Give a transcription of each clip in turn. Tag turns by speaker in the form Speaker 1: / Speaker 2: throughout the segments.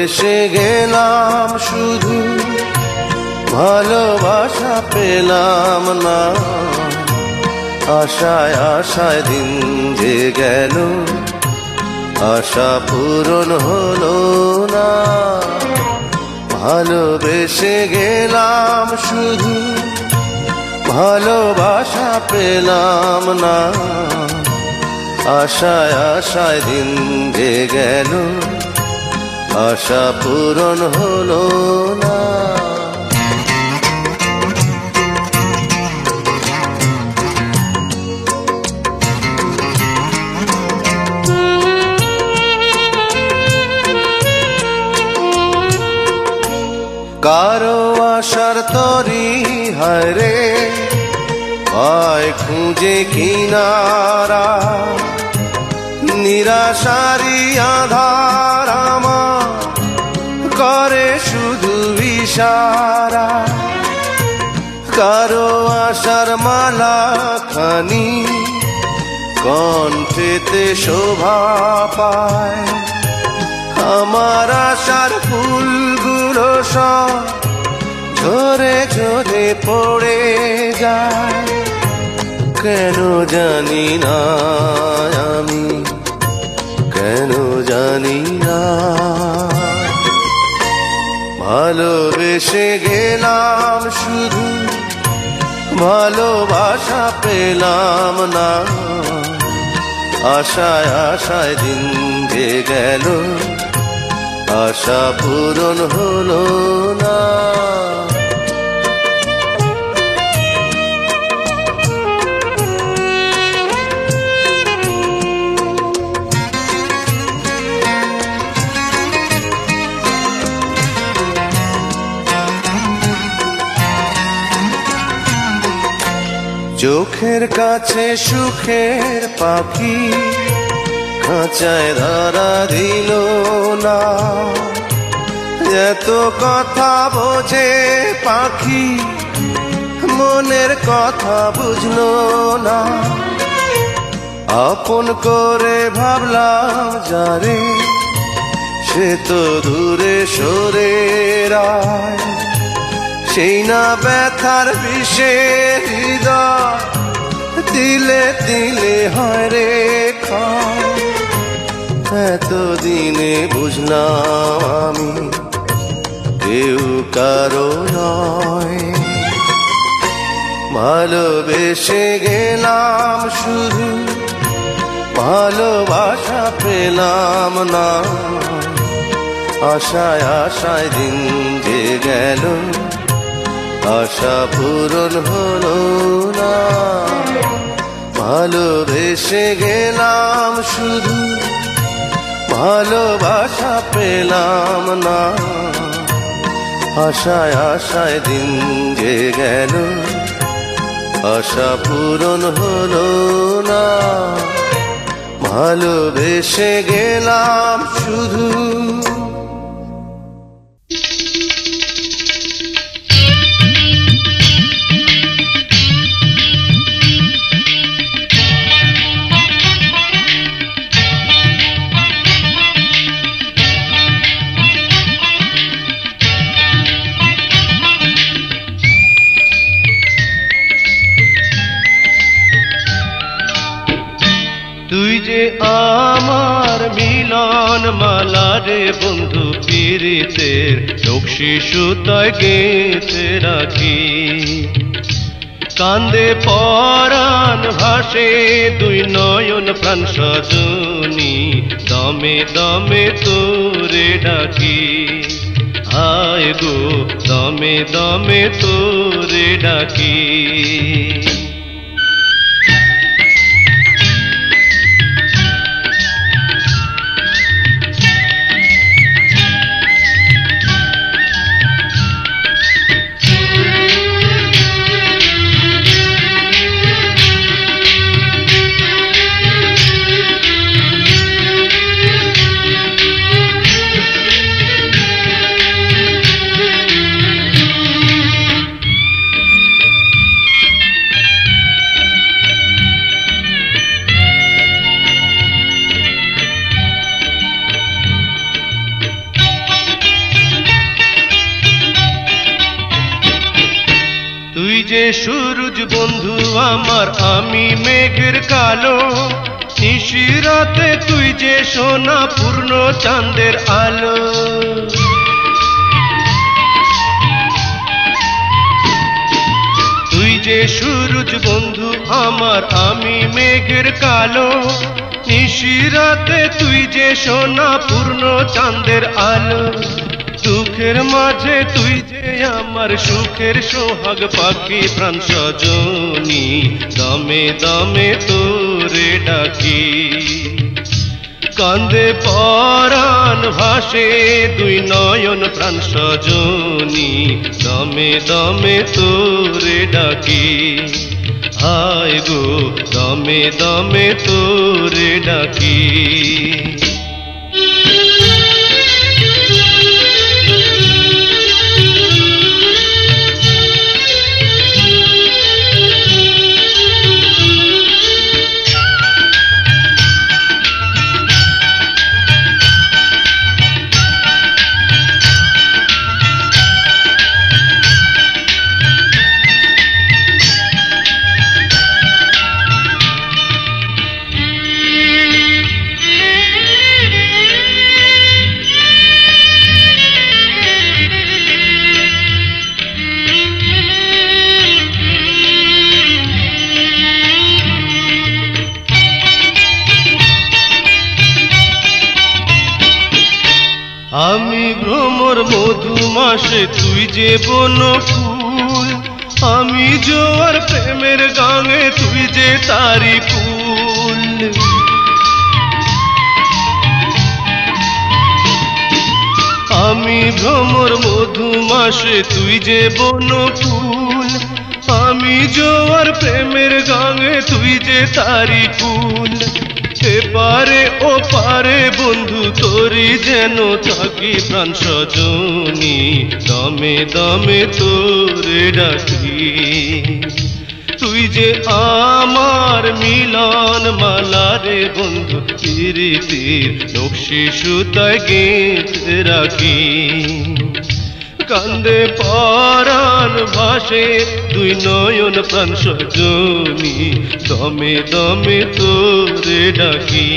Speaker 1: ভালোবেসে গেলাম শুধু, ভালোবাসা পেলাম না। আশায় আশায় দিন যে গেল, আশা পূরণ হলো না। ভালোবেসে গেলাম শুধু, ভালোবাসা পেলাম না। আশায় আশায় দিন যে গেল, আশা পূরণ হলো না। কারো আশার তরি হায়রে, পায় খুঁজে কিনারা। নিরাশারি আধার আমার করে শুধু ইশারা। কারো আশার মালা খানি কণ্ঠেতে শোভা পায়। আমার আশার ফুলগুলো সব ঝরে ঝরে পড়ে যায়। কেন জানি না আমি, কেন জানি না। ভালোবেসে গেলাম শুধু, ভালোবাসা পেলাম না। আশায় আশায় দিন যে গেল, আশা পূরণ হলো না। চোখের কাছে সুখের পাখি খাঁচায় ধরা দিল না। এত কথা বোঝে পাখি, মনের কথা বুঝলো না। আপন করে ভাবলাম যারে, সে তো দূরে সরে রায়। সেই না ব্যথার বিষে হৃদয় দিলে দিলে হয় রে ক্ষয়। এতদিনে বুঝলাম আমি কেউ কারো নয়। ভালোবেসে গেলাম শুধু, ভালোবাসা পেলাম না। আশায় আশায় দিন যে গেল, আশা পূরণ হলো না। ভালোবেসে গেলাম শুধু, ভালোবাসা পেলাম না। আশায় আশায় দিন যে গেল, আশা পূরণ হলো না। ভালোবেসে গেলাম শুধু। তুই যে আমার মিলন মালা রে বন্ধু, পীড়িতের রক্সি সুতায় গেঁথে রাখি। কান্দে পরাণ ভাসে দুই নয়ন প্রাণ সজনী, দমে দমে তোরে ডাকি। হায় গো দমে দমে তোরে ডাকি। যে সূরজ বন্ধু আমার, আমি মেঘের কালো। নিশিরাতে তুই যে সোনা পূর্ণ চাঁদের আলো। তুই যে সূরজ বন্ধু আমার, আমি মেঘের কালো। নিশিরাতে তুই যে সোনা পূর্ণ চাঁদের আলো। দুঃখের মাঝে তুই যে আমার সুখের সোহাগ পাখি, প্রাণ সজনী দমে দমে তোরে ডাকি। কান্দে পরাণ ভাসে দুই নয়ন, প্রাণ সজনী দমে দমে তোরে ডাকি। হায় গো দমে দমে তোরে ডাকি। আমি ভ্রমর মধুমাসে তুই যে বনফুল। আমি জোয়ার প্রেমের গাঙে তুই যে তারি ফুল। আমি ভ্রমর মধুমাসে তুই যে বনফুল। আমি জোয়ার প্রেমের গাঙে তুই যে তারি ফুল। এপারে ও পারে বন্ধু তোরি যেন থাকি, প্রাণ সজনী দমে দমে তোরে ডাকি। তুই যে আমার মিলন মালা রে বন্ধু, প্রীতির নকশি সুতায় গেঁথে রাখি। কান্দে পরাণ ভাসে দুই নয়ন, প্রাণ সজনী দমে দমে তোরে ডাকি।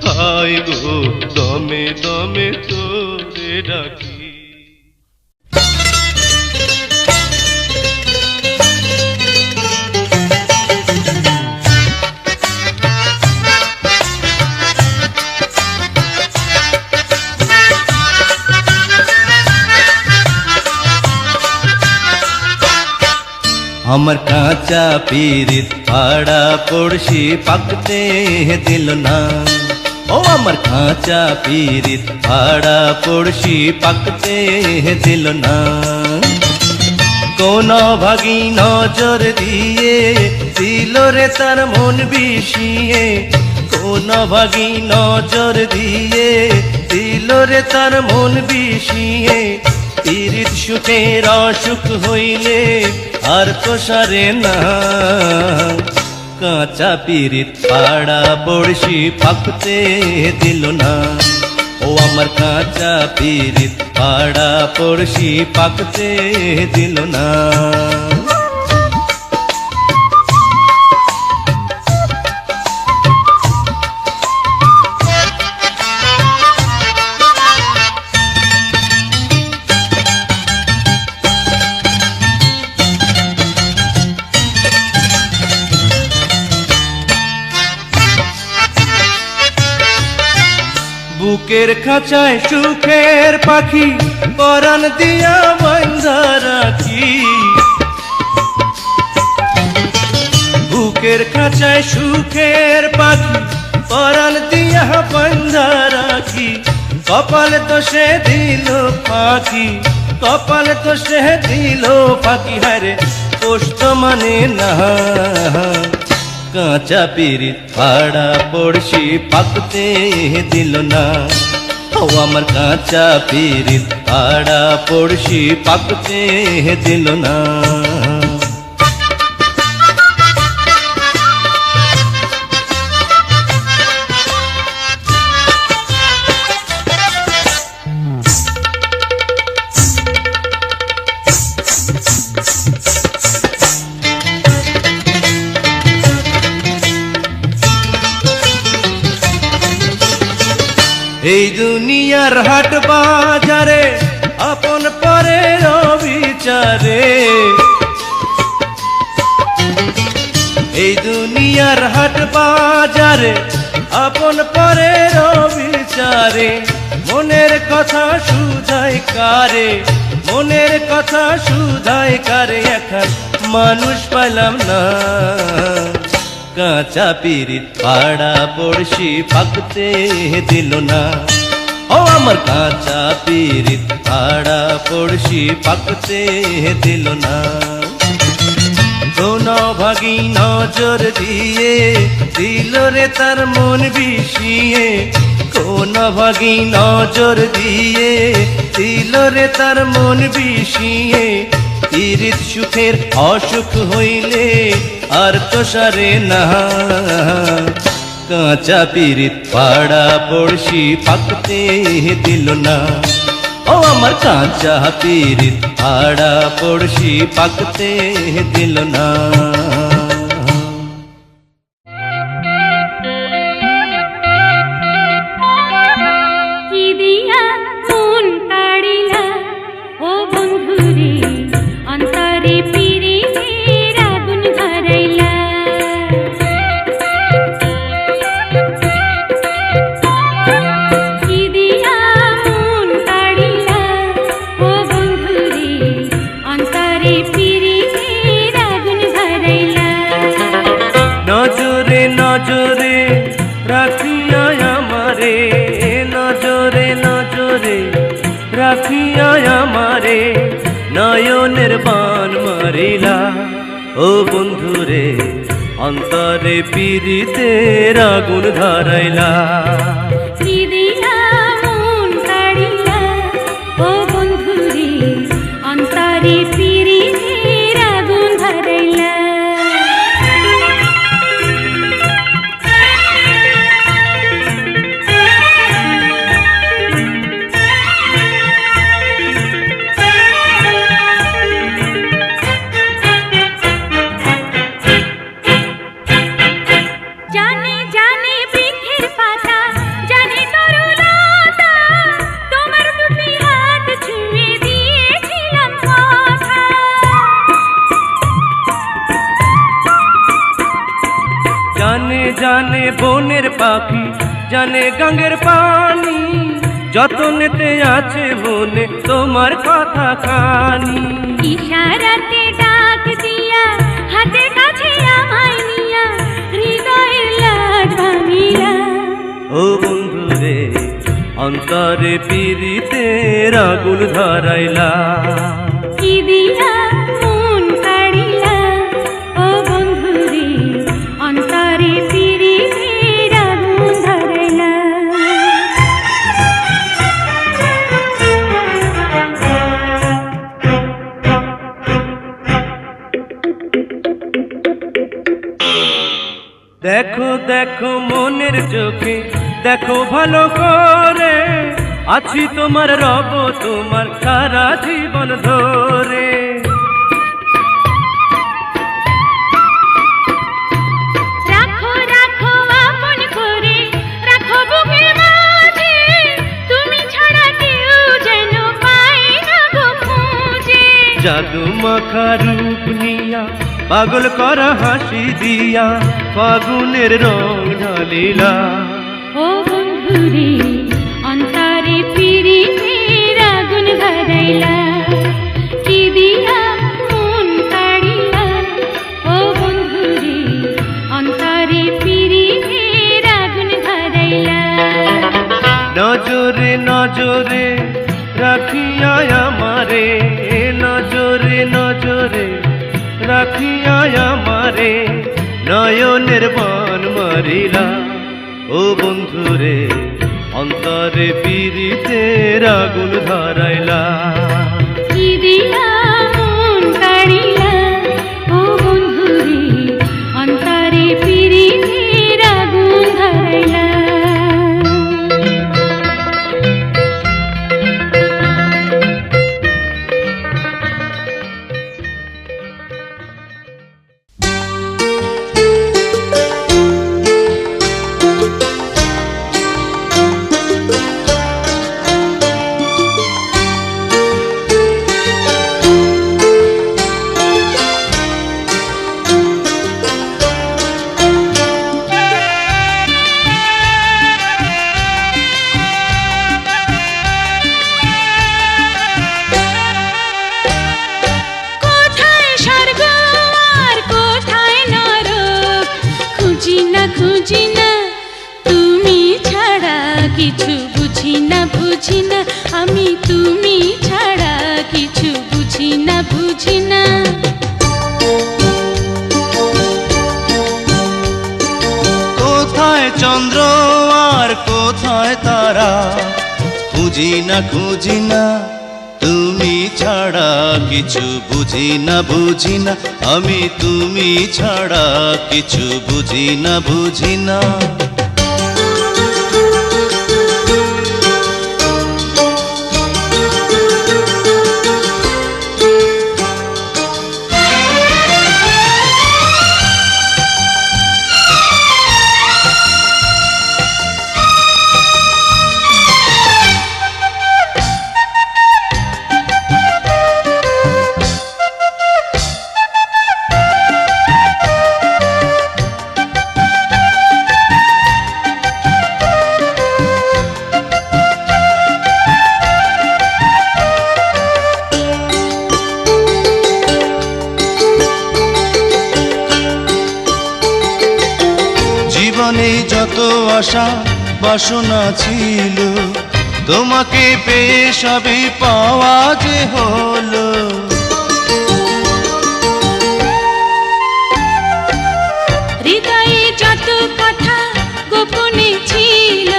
Speaker 1: হায় গো দমে দমে তোরে ডাকি।
Speaker 2: আমার কাঁচা পীরিত পাড়া পড়শি পাকতে দিল না। ও আমার কাঁচা পীরিত পাড়া পড়শি পাকতে দিল না। কোন ভাগী নজর দিয়ে দিল রে তার মন বিষিয়ে। কোন ভাগী নজর দিয়ে দিল রে তার মন বিষিয়ে। পীরিত সুখের অসুখ হইলে আর তো সারে না। কাঁচা পীরিত পাড়া পড়শি পাকতে দিল না। ও আমার কাঁচা পীরিত পাড়া পড়শি পাকতে দিল না। বুকের খাঁচায় সুখের পাখি পরাণ দিয়া বাঁধা রাখি। বুকের খাঁচায় সুখের পাখি পরাণ দিয়া বাঁধা রাখি। কপাল তো সে দিল পাখি, কপাল তো সে দিল পাখি। হারে কষ্ট মানে না। কাঁচা পীরিত পাড়া পড়শি পাকতে দিল না। ও আমার কাঁচা পীরিত পাড়া পড়শি পাকতে দিল না। এই দুনিয়ার হাট বাজারে আপন পরের বিচারে, এই দুনিয়ার হাট বাজারে আপন পরের বিচারে, মনের কথা শুধায় কারে, মনের কথা শুধায় কারে, এখন মানুষ পাইলাম না। কাঁচা পিরিত পাড়া পড়শি পাকতে দিল না, ও আমার কাঁচা পিরিত পাড়া পড়শি পাকতে দিল না। কোন ভাগী নজর দিয়ে দিল রে তার মন বিষিয়ে, কোন ভাগী নজর দিয়ে দিল রে তার মন বিষিয়ে, পিরিত সুখের অসুখ হইলে আর তো সারে না। কাঁচা পিরিত পাড়া পড়শি পাকতে দিল না, ও আমার কাঁচা পিরিত পাড়া পড়শি পাকতে দিল না। নজরে নজরে রাখিয়া আমারে, নজরে নজরে রাখিয়া আমারে, নয়নের বান মারিলা, ও বন্ধুরে অন্তরে পিরিতের আগুন ধরাইলা। জানে জানে বনের পাখি, জানে গঙ্গের পানি, যতনেতে আছে মনে তোমার কথা খানি।
Speaker 3: ইশারাতে ডাক দিয়া হাতের কাছে আমায় নিয়া, হৃদয়ের লাট ভাঙিয়া,
Speaker 2: ও বন্ধুরে অন্তরে পিরিতের আগুন ধরাইলা।
Speaker 3: কি দিয়া মন কাড়িলা, ও বন্ধুরে অন্তরে পিরিতের আগুন ধরাইলা।
Speaker 2: দেখো দেখো মনের চোখে দেখো ভালো করে, আছি তোমার রব তোমার সারা জীবন ধরে।
Speaker 3: রাখো রাখো আপন করে, রাখো বুকের মাঝে, তুমি ছাড়া কেউ যেন পাই না গো খুঁজে।
Speaker 2: জাদু মাখা রূপ নিয়া পাগল করা হাসি দিয়া, ফাগুনের রং ঢালিলা,
Speaker 3: ও বন্ধুরে অন্তরে পিরিতের আগুন ধরাইলা। কি দিয়া মন কাড়িলা, ও বন্ধুরে অন্তরে পিরিতের আগুন ধরাইলা।
Speaker 2: নজরে নজরে রাখিয়া আমারে, নজরে নজরে রাখিয়া আমারে, নয়নের বান মারিলা, ও বন্ধুরে অন্তরে পিরিতের আগুন ধরাইলা।
Speaker 3: কি দিয়া মন কাড়িলা, ও বন্ধুরে অন্তরে পিরিতের আগুন ধরাইলা। বুঝি না, আমি তুমি ছাড়া কিছু বুঝি না, বুঝি না।
Speaker 2: কোথায় চন্দ্র আর কোথায় তারা, খুঁজি না খুঁজি না, তুমি ছাড়া কিছু বুঝি না, বুঝি না, আমি তুমি ছাড়া কিছু বুঝি না, বুঝি না। জীবনে যত আশা বাসনা ছিল, তোমাকে পেয়ে সবই পাওয়া যে হলো।
Speaker 3: হৃদয়ে যত কথা গোপনে ছিল,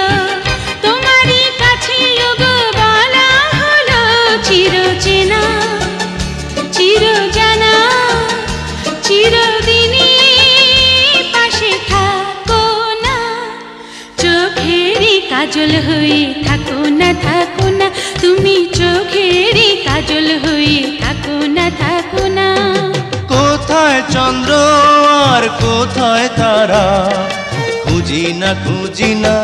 Speaker 3: তোমারই কাছে ওগো বলা হলো। চিরচেনা, চিরজানা, চিরদিনই পাশে থাকো না, চোখেরই কাজল হয়ে থাকো না, থাকো না, তুমি চোখেরই কাজল হয়ে থাকো না, থাকো না।
Speaker 2: কোথায় চন্দ্র আর কোথায় তারা, খুঁজি না খুঁজি না,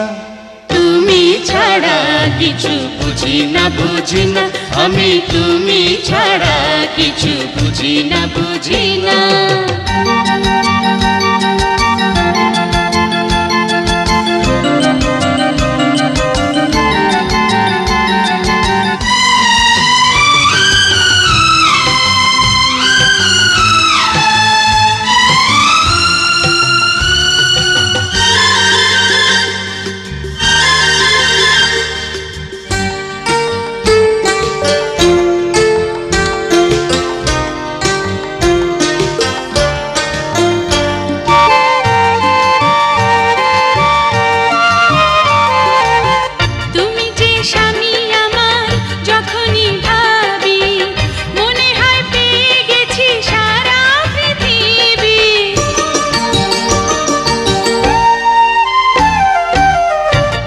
Speaker 3: তুমি ছাড়া কিছু বুঝি না, বুঝি না, আমি তুমি ছাড়া কিছু বুঝি না, বুঝি না।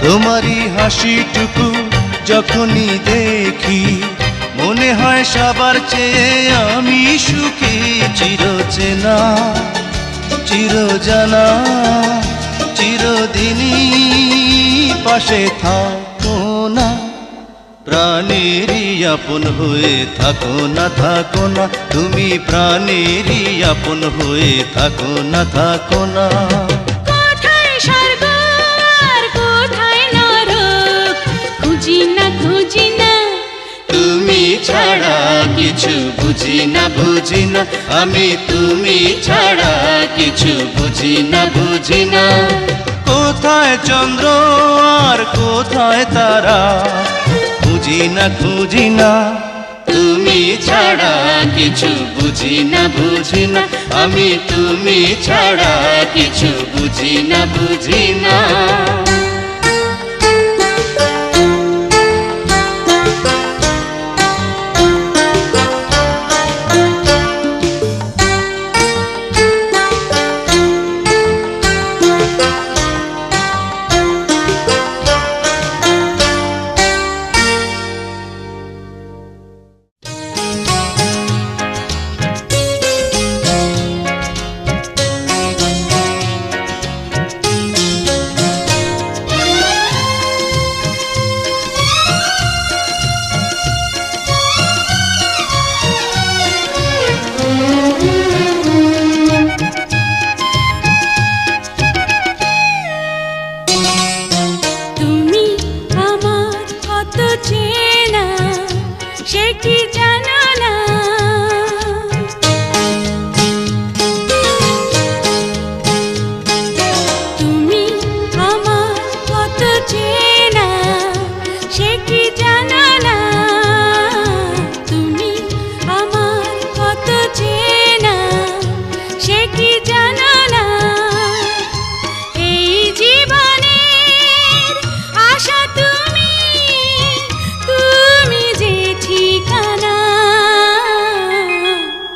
Speaker 2: তোমারই হাসিটুকু যখনই দেখি, মনে হয় সবার চেয়ে আমি সুখী। চিরচেনা, চিরজানা, চিরদিনই পাশে থাকো না, প্রাণেরই আপন হয়ে থাকো না, থাকো না, তুমি প্রাণেরই আপন হয়ে থাকো না, থাকো না।
Speaker 3: কোথায় স্বর্গ আর কোথায় নরক, খুঁজি না, খুঁজি না,
Speaker 2: তুমি ছাড়া কিছু বুঝি না, বুঝি না, আমি তুমি ছাড়া কিছু বুঝি না, বুঝি না। কোথায় চন্দ্র আর কোথায় তারা, খুঁজি না খুঁজি না, তুমি ছাড়া কিছু বুঝি না, বুঝি না, আমি তুমি ছাড়া কিছু বুঝি না, বুঝি না।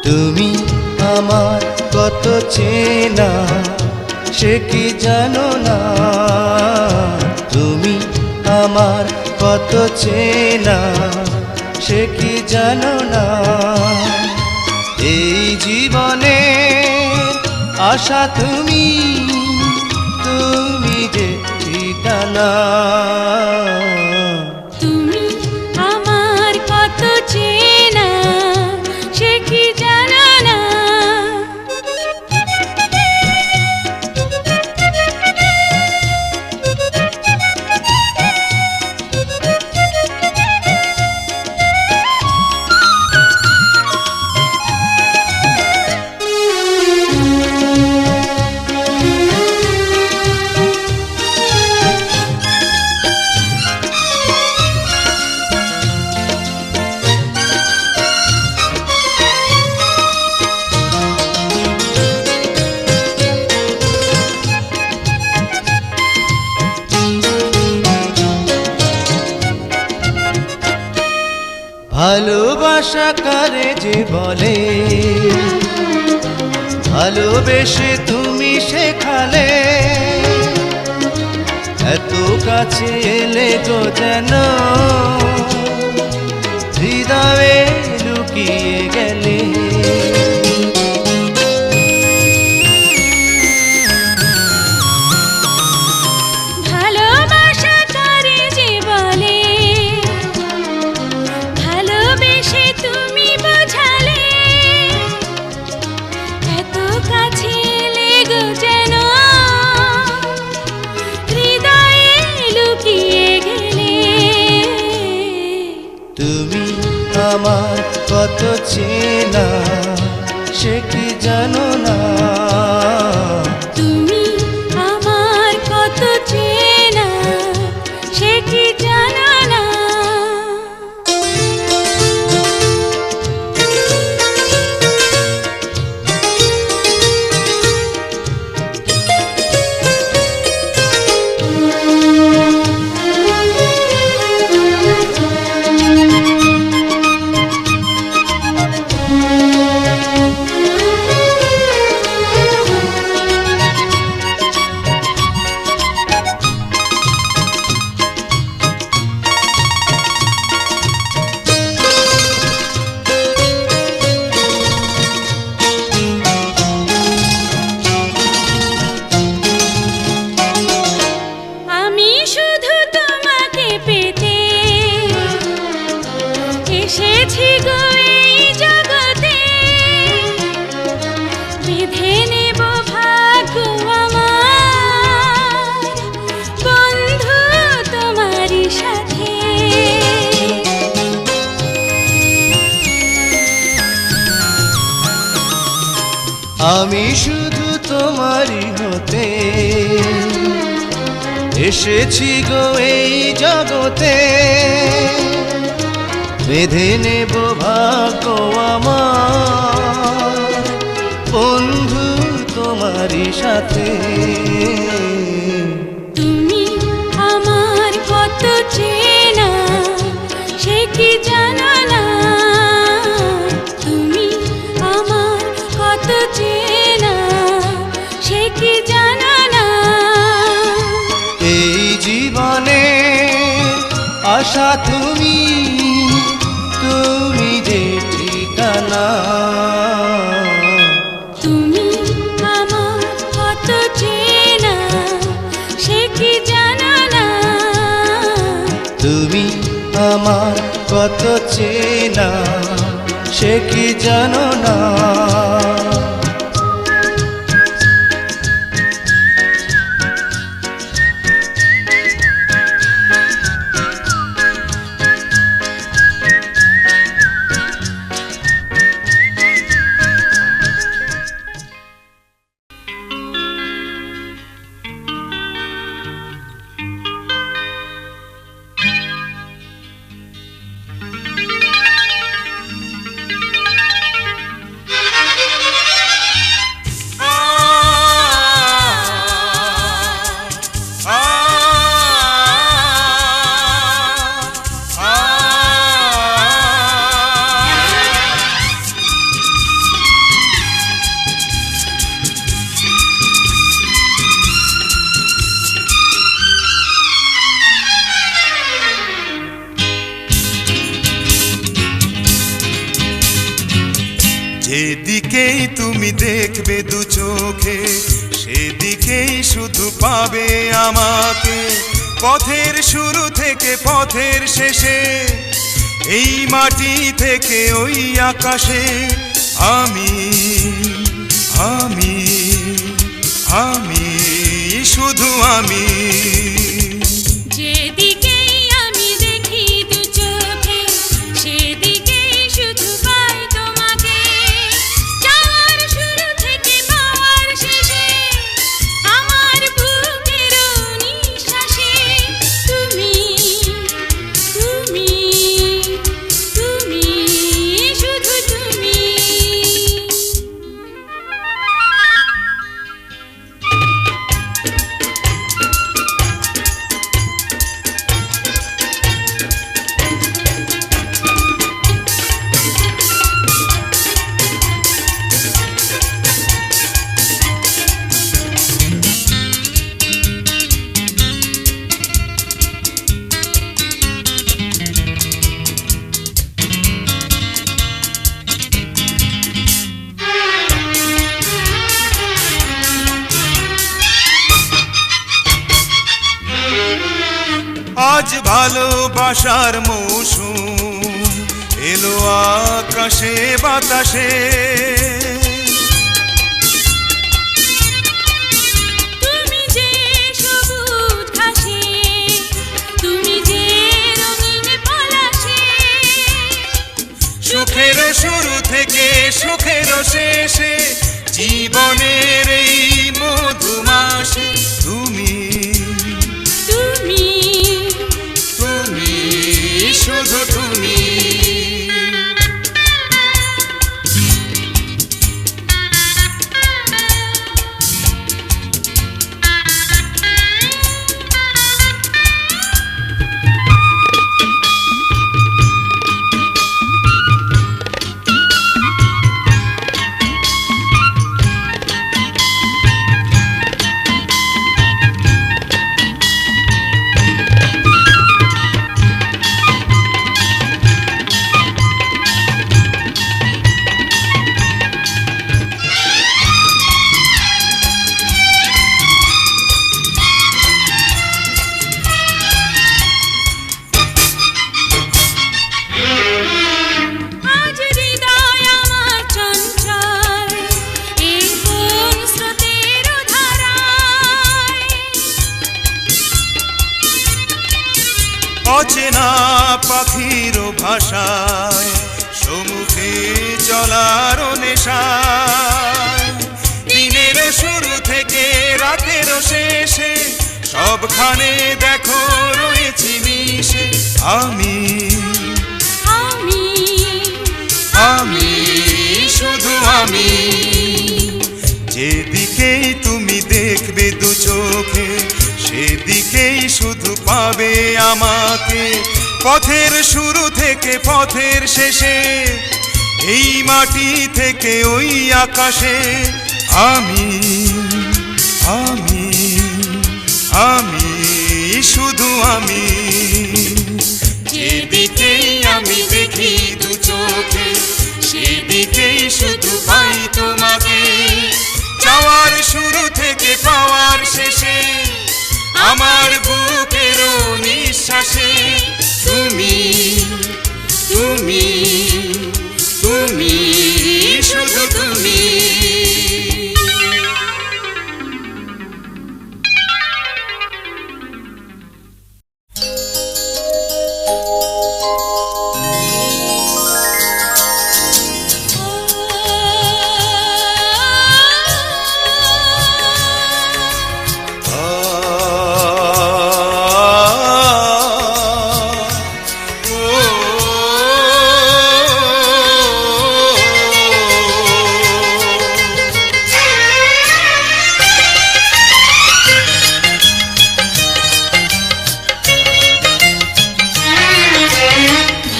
Speaker 2: তুমি আমার কত চেনা সে কি জানো না, তুমি আমার কত চেনা সে কি জানো না। এই জীবনে আশা তুমি, তুমি যে ঠিকানা।
Speaker 3: তুমি আমার কত চেনা সে কি জানো না।
Speaker 2: ভালোবাসা কারে যে বলে, ভালোবেসে তুমি শেখালে, এত কাছে এলে গো যেন হৃদয়ে লুকিয়ে গেলে।
Speaker 3: ভালোবাসা কারে যে বলে, ভালোবেসে তুমি বোঝালে, এত কাছে এলে গো যেন হৃদয়ে লুকিয়ে গেলে।
Speaker 2: তুমি আমার কত চেনা সে কি জানো না,
Speaker 3: তুমি আমার কত চেনা সে কি জানো না। আমি শুধু তোমাকে পেতে এসেছি গো এই জগতে, বেঁধে নেব ভাগ্য আমার বন্ধু তোমারই সাথে।
Speaker 2: আমি শুধু তোমারই হতে এসেছি গো এই জগতে, বেঁধে নেব ভাগ্য আমার বন্ধু তোমারই সাথে।
Speaker 3: তুমি আমার কত চেনা সে কি জানো না, তুমি আমার কত চেনা সে কি জানো না।
Speaker 2: এই জীবনে আশা তুমি, তুমি যে ঠিকানা।
Speaker 3: তুমি আমার কত চেনা সে কি জানো না।
Speaker 2: তুমি আমার কত চেনা সে কি জানো না।
Speaker 4: যেদিকেই তুমি দেখবে দু চোখে সেদিকেই শুধু পাবে আমাকে। পথের শুরু থেকে পথের শেষে, এই মাটি থেকে ওই আকাশে, আমি আমি আমি শুধু আমি।
Speaker 3: যেদিকেই আমি দেখি দু চোখে সেদিকেই শুধু পাই তোমাকে। যাওয়ার শুরু থেকে পাওয়ার শেষে, আমার বুকের নিঃশ্বাসে, তুমি তুমি তুমি শুধু তুমি।
Speaker 4: আজ ভালোবাসার মৌসুম এলো আকাশে বাতাসে।
Speaker 3: তুমি যে সবুজ ঘাসে, তুমি যে রঙিন পলাশে,
Speaker 4: সুখের শুরু থেকে সুখের শেষে, জীবনের এই মধুমাসে, তুমি
Speaker 3: তুমি
Speaker 4: তুমি শুধু তুমি।
Speaker 3: আজ হৃদয় আমার চঞ্চল, এই কোন স্রোতের ধারায়,
Speaker 4: অচেনা পাখির ভাষায়, সমুখে চলার নেশায়, দিনের শুরু থেকে রাতের শেষে, সবখানে দেখো রয়েছি মিশে, আমি
Speaker 3: আমি
Speaker 4: আমি শুধু আমি। যেদিকেই তুমি দেখবে দু চোখে সেদিকেই শুধু পাবে আমাকে। পথের শুরু থেকে পথের শেষে, এই মাটি থেকে ওই আকাশে, আমি আমি আমি শুধু আমি। যেদিকেই আমি দেখি দু চোখে সেদিকেই শুধু পাই তোমাকে। যাওয়ার শুরু থেকে পাওয়ার শেষে, আমার বুকের নিঃশ্বাসে, তুমি তুমি তুমি শুধু তুমি।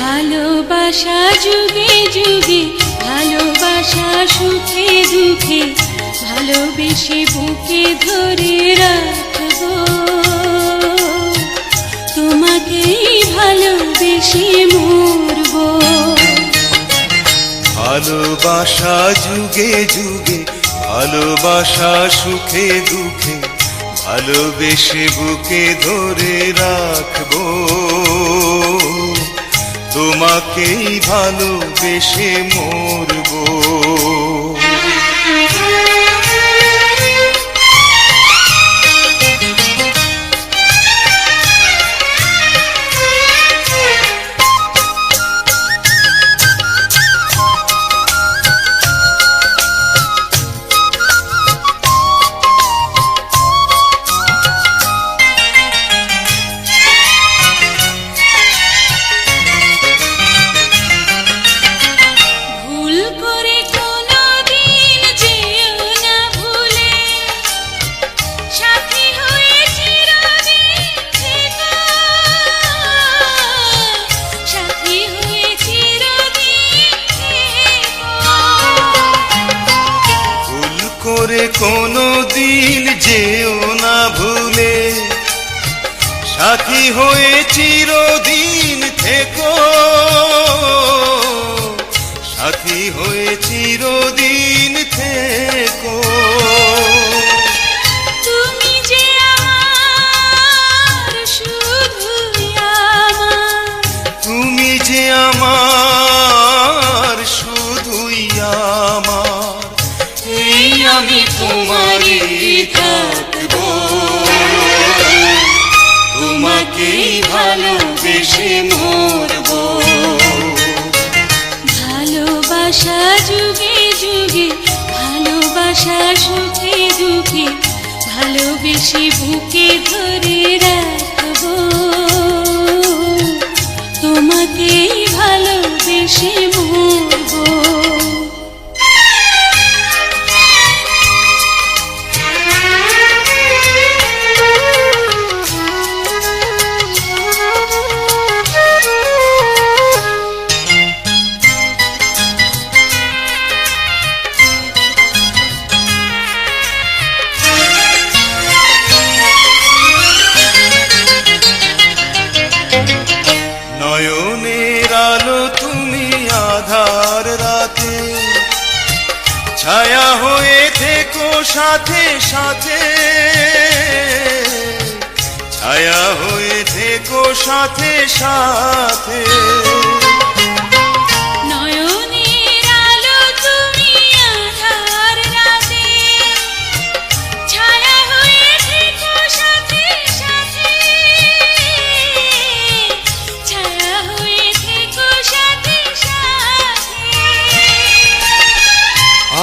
Speaker 3: ভালোবাসা যুগে যুগে, ভালোবাসা সুখে দুঃখে, ভালোবেসে বুকে ধরে রাখবো, তোমাকেই ভালোবেসে মরবো।
Speaker 2: ভালোবাসা যুগে যুগে, ভালোবাসা সুখে দুঃখে, ভালোবেসে বুকে ধরে রাখবো, তোমাকেই ভালোবেসে মরবো। কোনো দিন যেও না ভুলে, সাথী হয়ে চিরদিন থেকো, সাথী হয়ে চিরদিন থেকো।
Speaker 3: তুমি যে আমার শুধুই আমার,
Speaker 2: তুমি যে আমার শুধুই আমার,
Speaker 3: এই আমি তোমারই থাকবো, তোমাকেই ভালোবেসে মরবো। ভালোবাসা যুগে যুগে, ভালোবাসা সুখে দুঃখে, ভালোবেসে বুকে ধরে রাখবো, তোমাকেই ভালোবেসে মরবো।
Speaker 2: নয়নের আলো তুমি আধার রাতে, ছায়া হয়ে থেকো সাথে সাথে, ছায়া হয়ে থেকো সাথে সাথে।
Speaker 3: নয়নের আলো তুমি আধার রাতে, ছায়া হয়ে থেকো সাথে সাথে, ছায়া হয়ে থেকো সাথে সাথে।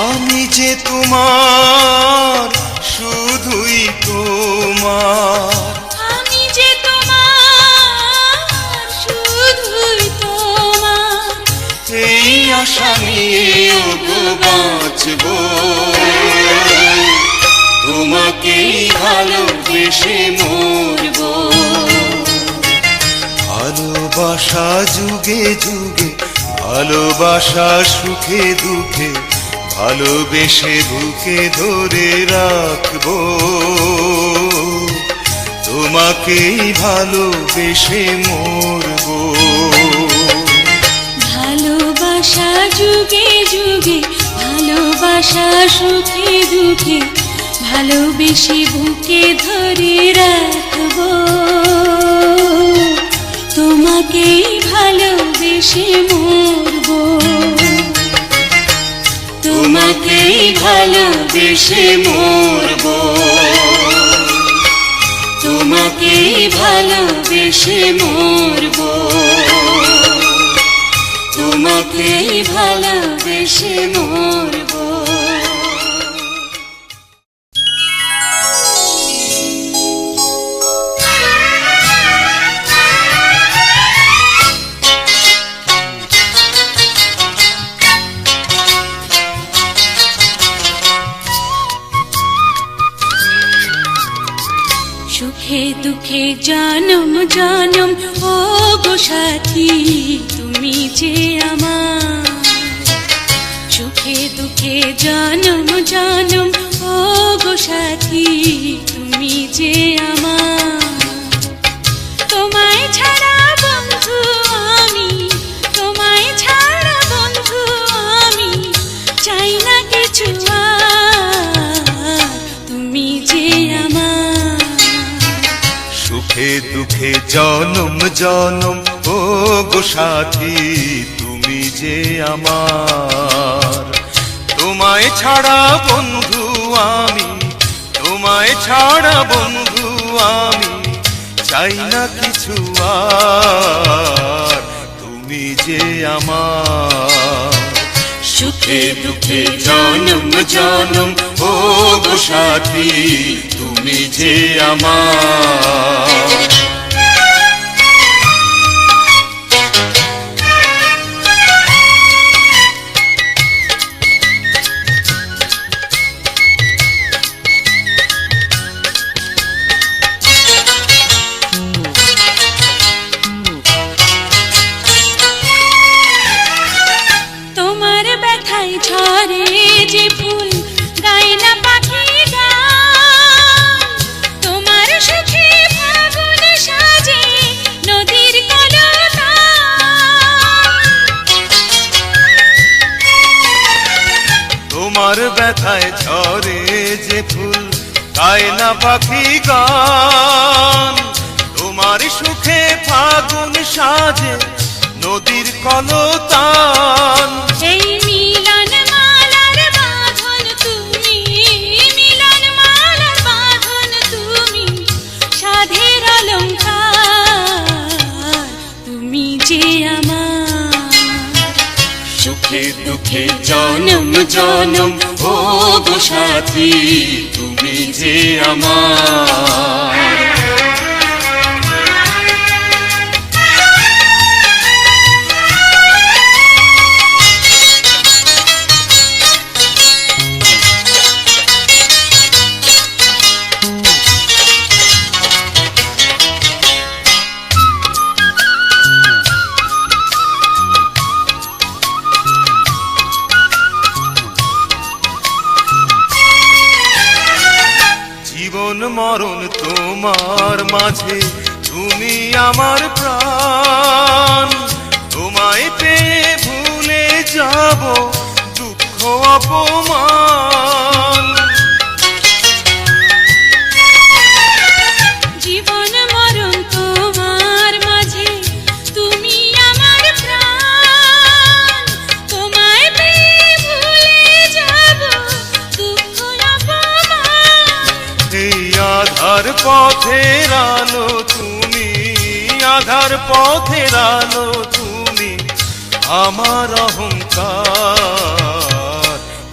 Speaker 2: আমি যে তোমার শুধুই তোমার,
Speaker 3: আমি যে তোমার শুধুই তোমার,
Speaker 2: এই আশা নিয়ে বাঁচবো,
Speaker 3: তোমাকেই ভালোবেসে মরবো।
Speaker 2: ভালোবাসা যুগে যুগে, ভালোবাসা সুখে দুঃখে, ভালোবেসে বুকে ধরে রাখবো, তোমাকেই ভালোবেসে মরবো।
Speaker 3: ভালোবাসা যুগে যুগে, ভালোবাসা সুখে দুঃখে, ভালোবেসে বুকে ধরে রাখবো, তোমাকেই ভালোবেসে মরবো, তোমাকেই ভালোবেসে মরবো, তোমাকেই ভালোবেসে মরবো, তোমাকেই ভালোবেসে মরবো। সুখে দুঃখে জনম জনম ও গো সাথী, তুমি যে আমার। সুখে দুঃখে জনম জনম ও গো সাথী, তুমি যে আমার। তোমায় ছাড়া বন্ধু আমি, তোমায় ছাড়া বন্ধু আমি
Speaker 4: দুঃখে জনম জনম ও গো সাথী তুমি যে আমার। তোমায় ছাড়া বন্ধু আমি, তোমায় ছাড়া বন্ধু আমি চাই না কিছু আর, তুমি যে আমার।
Speaker 3: সুখে দুঃখে জনম জনম
Speaker 4: ও গো সাথী তুমি যে আমার।
Speaker 3: তোমার ব্যথায় ঝরে যে ফুল গায় না পাখি গান, তোমার সুখে ফাগুন সাজে নদীর কলতান।
Speaker 4: তোমার ব্যথায় ঝরে যে ফুল গায় না পাখি গান, তোমার সুখে ফাগুন সাজে নদীর কলতান।
Speaker 3: এই মিলন মালার বাঁধন তুমি, মিলন মালার বাঁধন তুমি, সাধের অলংকার তুমি যে আমার।
Speaker 4: সুখে দুঃখে জনম জনম ও গো সাথী তুমি যে আমার। জীবন মরণ তোমার মাঝে তুমি আমার প্রাণ, তোমায় পেয়ে ভুলে যাব দুঃখ অপমান।
Speaker 3: জীবন মরণ তোমার মাঝে তুমি আমার প্রাণ, তোমায় পেয়ে ভুলে যাব দুঃখ অপমান।
Speaker 4: এই আধার পথের আলো তুমি, আধার পথের আলো তুমি আমার অহংকার,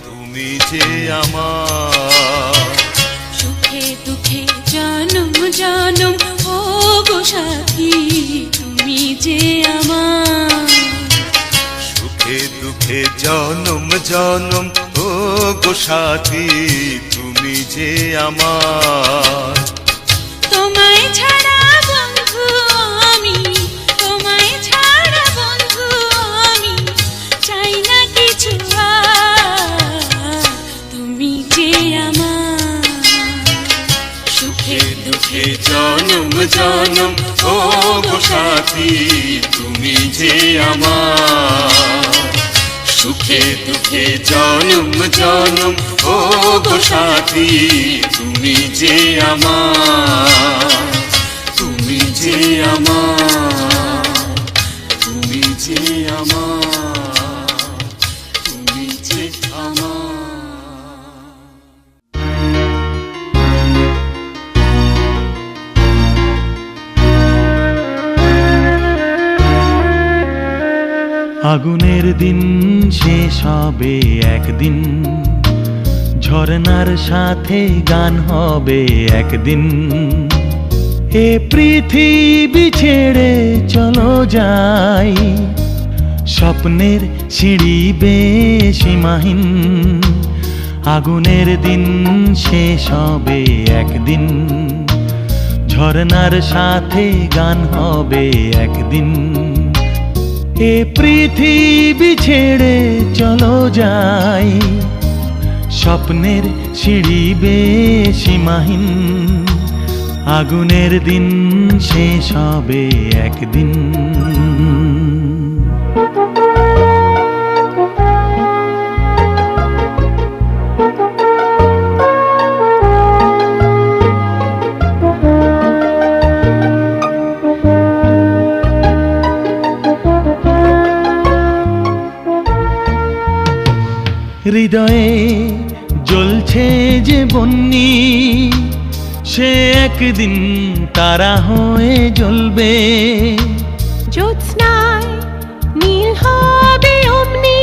Speaker 4: তুমি যে আমার।
Speaker 3: সুখে দুঃখে জনম জনম ও গো সাথী তুমি যে আমার।
Speaker 4: সুখে দুঃখে জনম জনম ও গো সাথী তুমি যে আমার।
Speaker 3: তোমায় ছাড়া বন্ধু আমি, তোমায় ছাড়া বন্ধু আমি চাই না কিছু আর, তুমি যে আমার। সুখে দুঃখে
Speaker 4: জনম জনম ও গো সাথী তুমি যে আমার। সুখে দুঃখে জনম জনম ও গো সাথী তুমি যে আমার, তুমি যে আমার, তুমি যে আমার, তুমি যে আমার।
Speaker 2: আগুনের দিন শেষ হবে একদিন, ঝরনার সাথে গান হবে একদিন। এ পৃথিবী ছেড়ে চলো যাই, স্বপ্নের সিঁড়ি বেয়ে সীমাহীন। আগুনের দিন শেষ হবে একদিন, ঝরনার সাথে গান হবে একদিন। এ পৃথিবী ছেড়ে চলো যাই, স্বপ্নের সিঁড়ি বেয়ে সীমাহীন। আগুনের দিন শেষ হবে একদিন। বন্যি সে একদিন তারা হয়ে জ্বলবে।
Speaker 5: জ্যোৎস্নায় নীল হবে অমনি,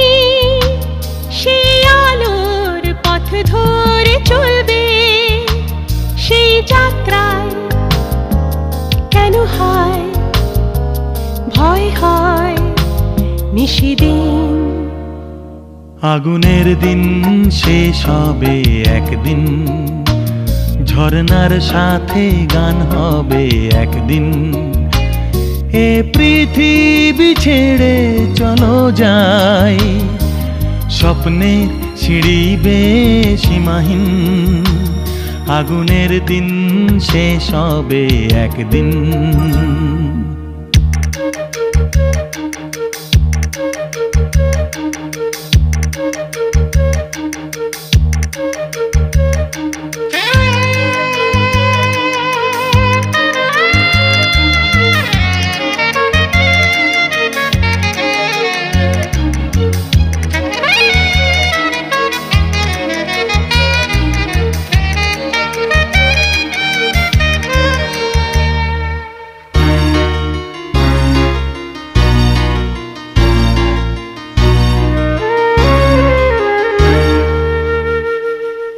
Speaker 5: সেই আলোর পথ ধরে চলবে। সেই যাত্রায় কেন হয় ভয় হয় নিশিদিন?
Speaker 2: আগুনের দিন শেষ হবে একদিন, ঝরনার সাথে গান হবে একদিন। এ পৃথিবী ছেড়ে চলো যাই, স্বপ্নের সিঁড়ি বেয়ে সীমাহীন। আগুনের দিন শেষ হবে একদিন।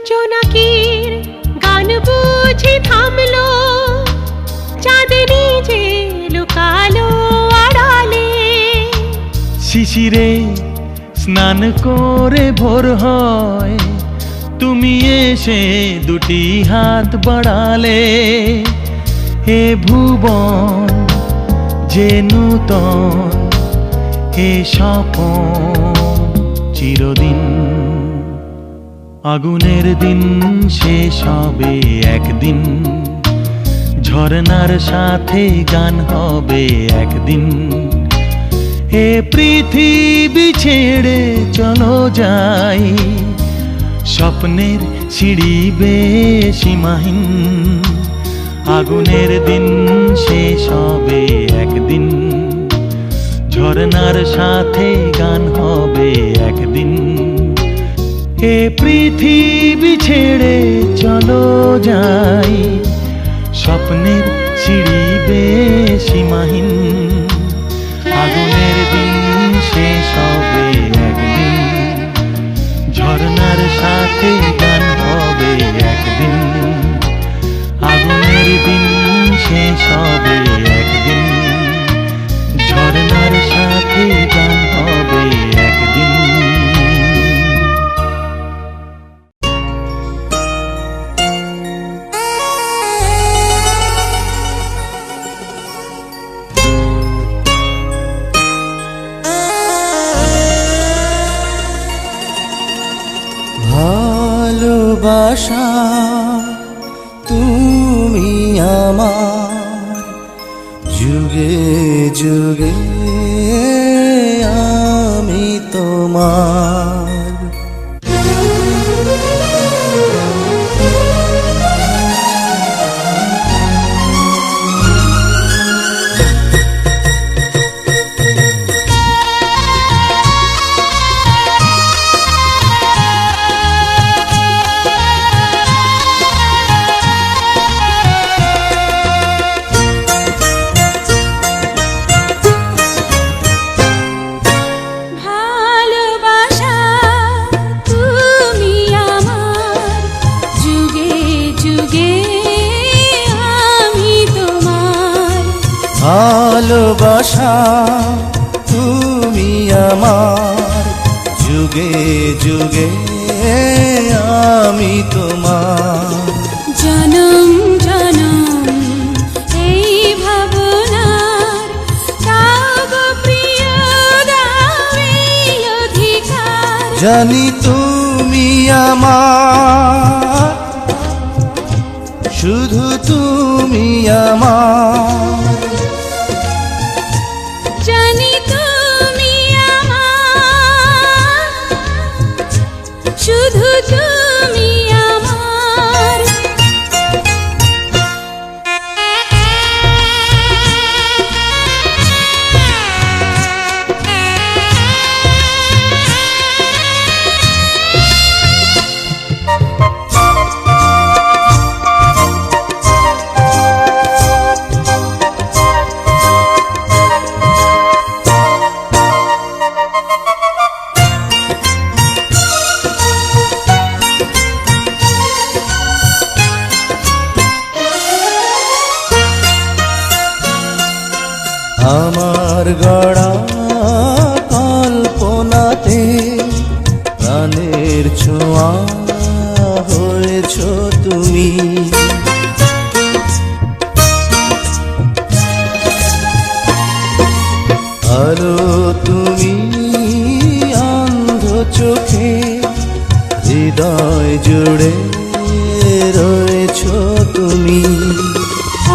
Speaker 5: জোনাকির গান বুঝি থামলো, চাঁদনি যে লুকালো আড়ালে।
Speaker 2: শিশিরে স্নান করে ভোর হয়, তুমি এসে দুটি হাত বাড়ালে। হে ভুবন যে নূতন, হে স্বপন চিরদিন। আগুনের দিন শেষ হবে একদিন, ঝরনার সাথে গান হবে একদিন। এ পৃথিবী ছেড়ে চলো যাই, স্বপ্নের সিঁড়ি বেয়ে সীমাহীন। আগুনের দিন শেষ হবে একদিন, ঝরনার সাথে গান হবে একদিন। এ পৃথিবী ছেড়ে চলো যাই, স্বপ্নের সিঁড়ি বেয়ে সীমাহীন। আগুনের দিন শেষ হবে একদিন, ঝরনার সাথে গান হবে একদিন। আগুনের দিন শেষ হবে একদিন, ঝরনার সাথে গান হবে একদিন।
Speaker 6: ভালোবাসা তুমি আমার, যুগে যুগে আমি তোমার। ভালোবাসা তুমি আমার, যুগে যুগে আমি তোমার।
Speaker 3: জনম জনম এই ভাবনার তাব প্রিয় দামি অধিকার।
Speaker 6: জানি তুমি আমার, শুধু তুমি আমার।
Speaker 3: জানি তুমি আমার, শুধু তুমি আমার।
Speaker 6: তোমার গড়া কল্পনাতে প্রাণের ছোঁয়া হয়েছ তুমি। আলো তুমি অন্ধ চোখে হৃদয় জুড়ে রয়েছ তুমি।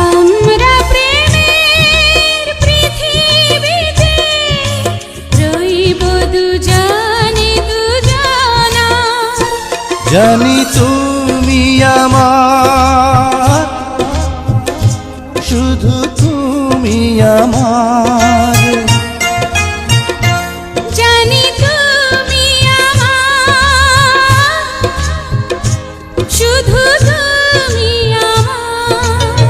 Speaker 3: আমরা প্রেমের পৃথিবীতে রইব দুজনে দুজনা।
Speaker 6: জানি তুমি আমার, শুধু তুমি আমার।
Speaker 3: জানি তুমি আমার, শুধু তুমি আমার।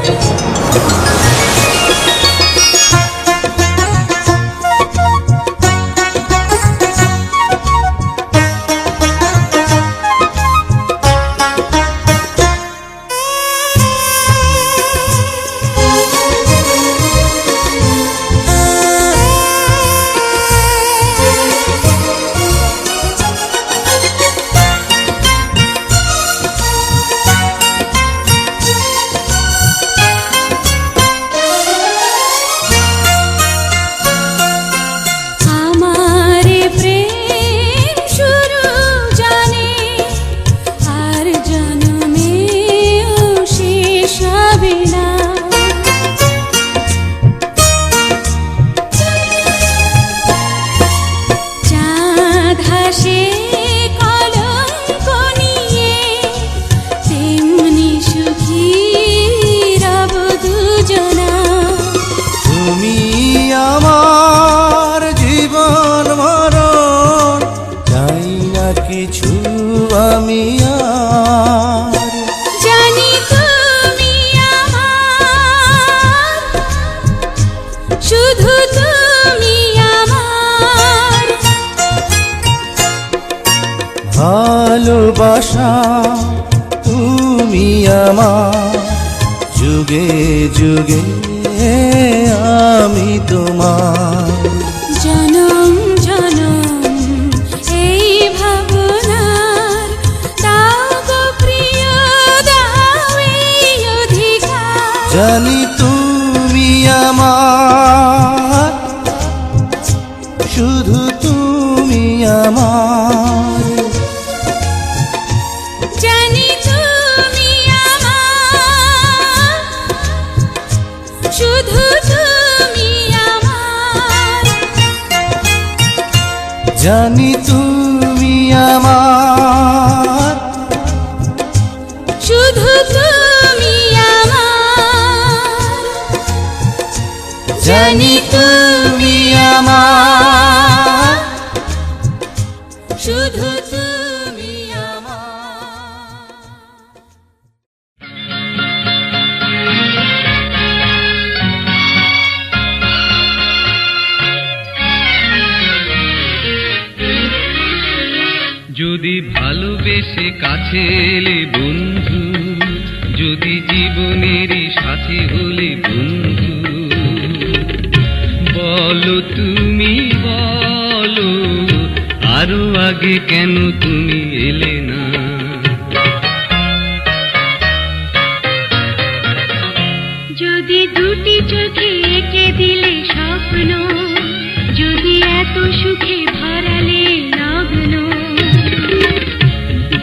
Speaker 3: আমার প্রেম শুরু জানে আর জন্মেও শেষ হবে না। চাঁদ হাসে কলঙ্ক নিয়ে, তেমনি সুখী রব দুজনা।
Speaker 6: তুমি আমার জীবন মরণ, চাই না কিছু আমি আর।
Speaker 3: জানি তুমি আমার, শুধু তুমি আমার।
Speaker 6: ভালোবাসা তুমি আমার, যুগে যুগে আমি তোমার।
Speaker 3: জনম জনম এই ভাবনার দাও গো প্রিয়, দাও এই অধিকার।
Speaker 6: জানি তুমি আমার, শুধু তুমি আমার।
Speaker 3: জানি তুমি আমার, শুধু তুমি আমার।
Speaker 6: জানি তুমি আমার,
Speaker 3: শুধু তুমি আমার।
Speaker 6: জানি তুমি আমার,
Speaker 3: শুধু তুমি আমার।
Speaker 1: যদি ভালোবেসে কাছে এলে বন্ধু, যদি জীবনেরই সাথী হলে বন্ধু, বলো তুমি বলো, আরো আগে কেন তুমি এলে না?
Speaker 3: যদি দুটি চোখে এঁকে দিলে স্বপ্ন, যদি এত সুখে ভরালে লগ্ন,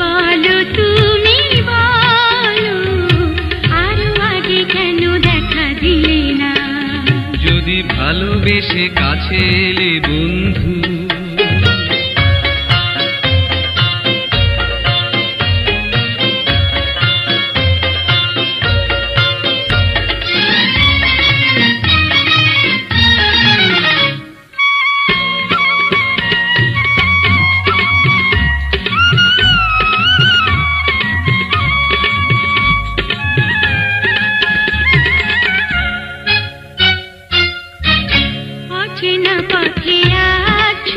Speaker 3: বলো তুমি বলো, আরো আগে কেন দেখা দিলে না?
Speaker 1: যদি ভালোবেসে কাছে এলে বন্ধু,
Speaker 3: অচেনা পথে আছো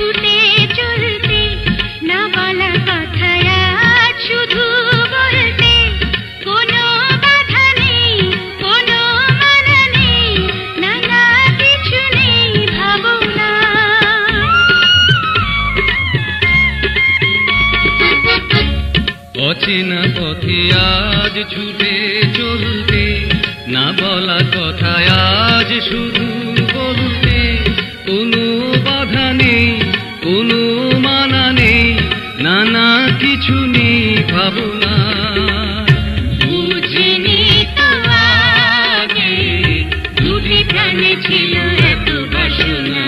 Speaker 1: অচেনা পথে আজ ছুটে চলতে, না বলা কথায় আজ শুধু বলতে, কোনো বাধা নেই, কোনো মানা নেই, নানা কিছু নেই ভাবনা।
Speaker 3: বুঝিনি তো আগে দুটি প্রাণে ছিল এত বাসনা।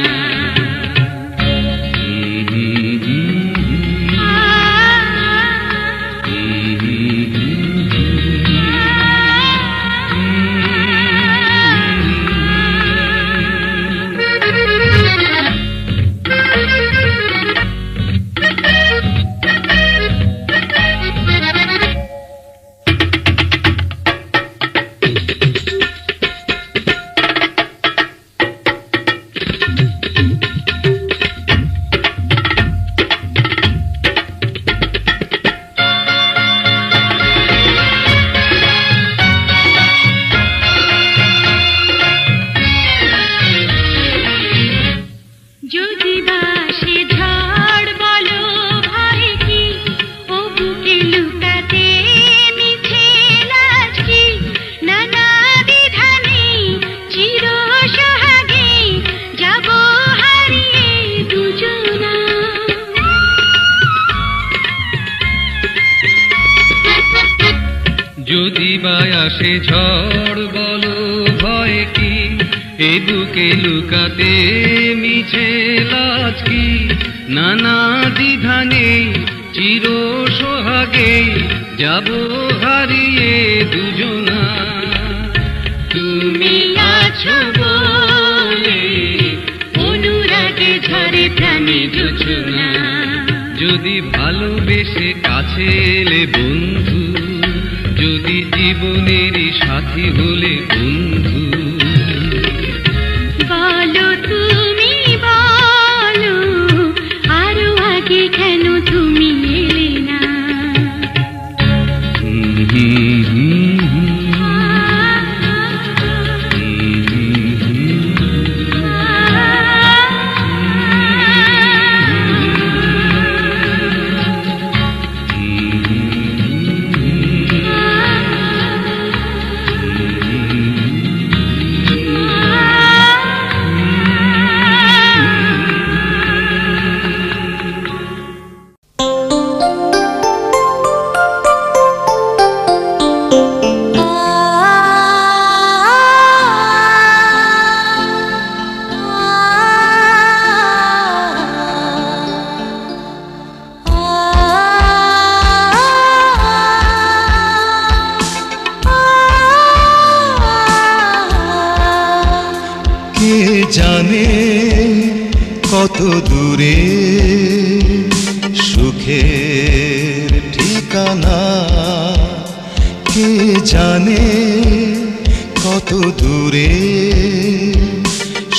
Speaker 3: যদি বাসে ঝড় বলো ভাই কি, ও বুকে লুকাতে মিছে লাজ কি, নানা বিধানে চির সোহাগে যাব হারিয়ে দুজনা।
Speaker 1: যদি বা আসে ঝড় বলো ভয় কি, এ বুকে লুকাতে মিছে লাজ কি, নানা দ্বিধা নেই, চির সোহাগে যাব হারিয়ে দুজনা।
Speaker 3: তুমি আছো বলে অনুরাগে ঝরে প্রাণে জোছনা।
Speaker 1: যদি ভালোবেসে কাছে এলে বন্ধু, যদি জীবনেরই সাথী হলে বন্ধু,
Speaker 3: বলো তুমি বলো আরো আগে কেন তুমি এলে না।
Speaker 6: কে জানে কত দূরে সুখের ঠিকানা, কে জানে কত দূরে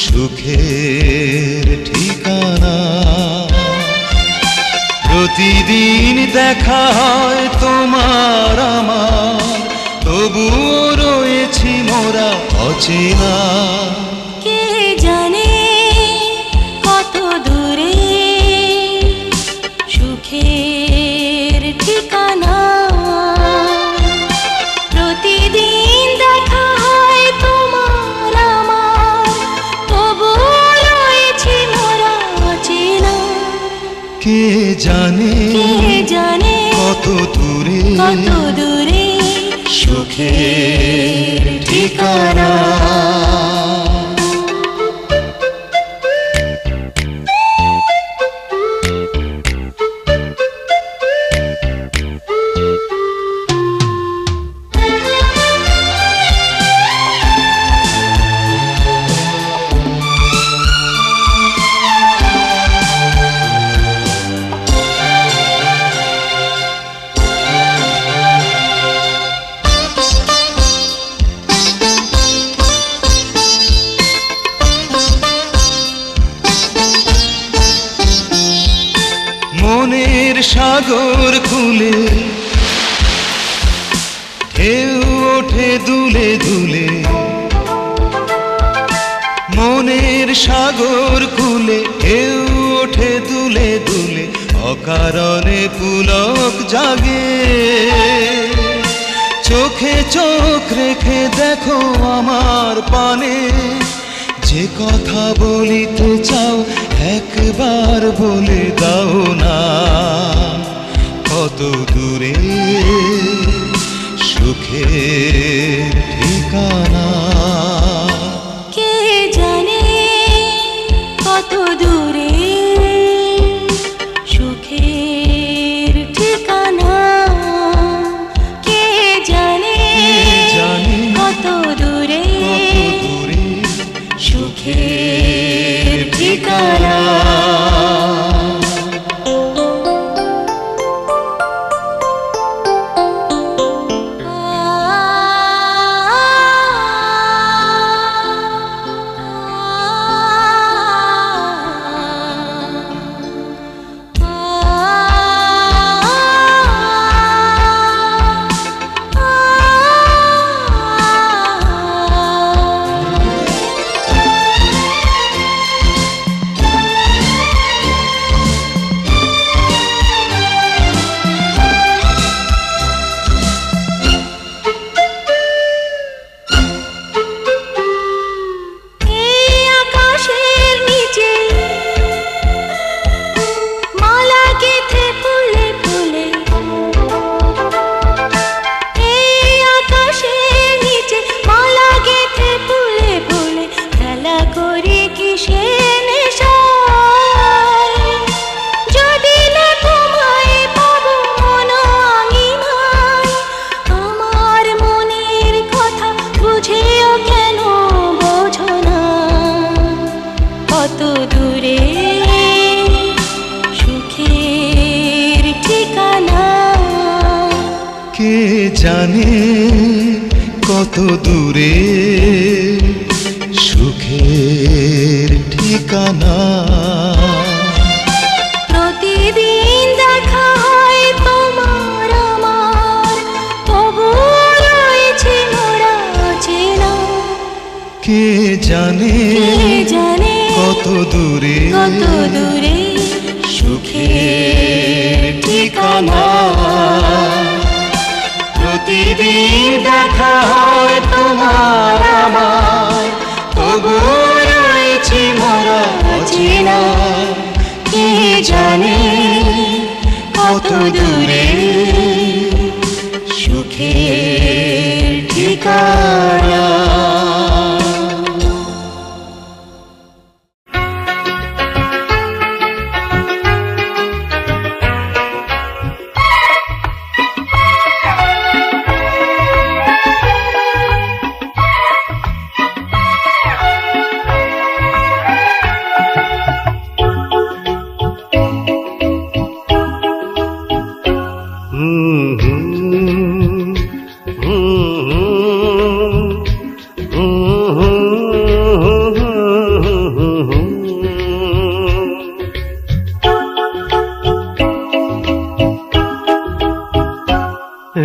Speaker 6: সুখের ঠিকানা। প্রতিদিন দেখা হয় তোমার আমার, তবুও রয়েছি মোরা অচেনা।
Speaker 3: কে জানে কত দূরে সুখের ঠিকানা। প্রতিদিন দেখা হয় তোমার আমার, তবু রয়েছি মোরা অচেনা।
Speaker 6: কে জানে কত দূরে সুখের ঠিকানা। মনের সাগর খুলে ঢেউ ওঠে দুলে দুলে, মনের সাগর খুলে ঢেউ ওঠে দুলে দুলে, অকারণে পুলক জাগে। চোখে চোখ রেখে দেখো আমার পানে, যে কথা বলিতে চাও একবার বলে দাও না। কত দূরে সুখের ঠিকানা,
Speaker 3: কে জানে কত দূরে সুখের ঠিকানা, কে জানে কত দূরে সুখের ঠিকানা।
Speaker 6: জানে কত দূরে সুখের ঠিকানা।
Speaker 3: প্রতিদিন দেখা হয় তোমার আমার, তবু রয়েছে মোরা চেনা।
Speaker 6: কে জানে কত দূরে সুখের ঠিকানা। প্রতিদিন দেখা হয় তোমার আমার, তবু রয়েছে মোরা অচেনা।
Speaker 3: কে জানে
Speaker 6: কত দূরে সুখের ঠিকানা।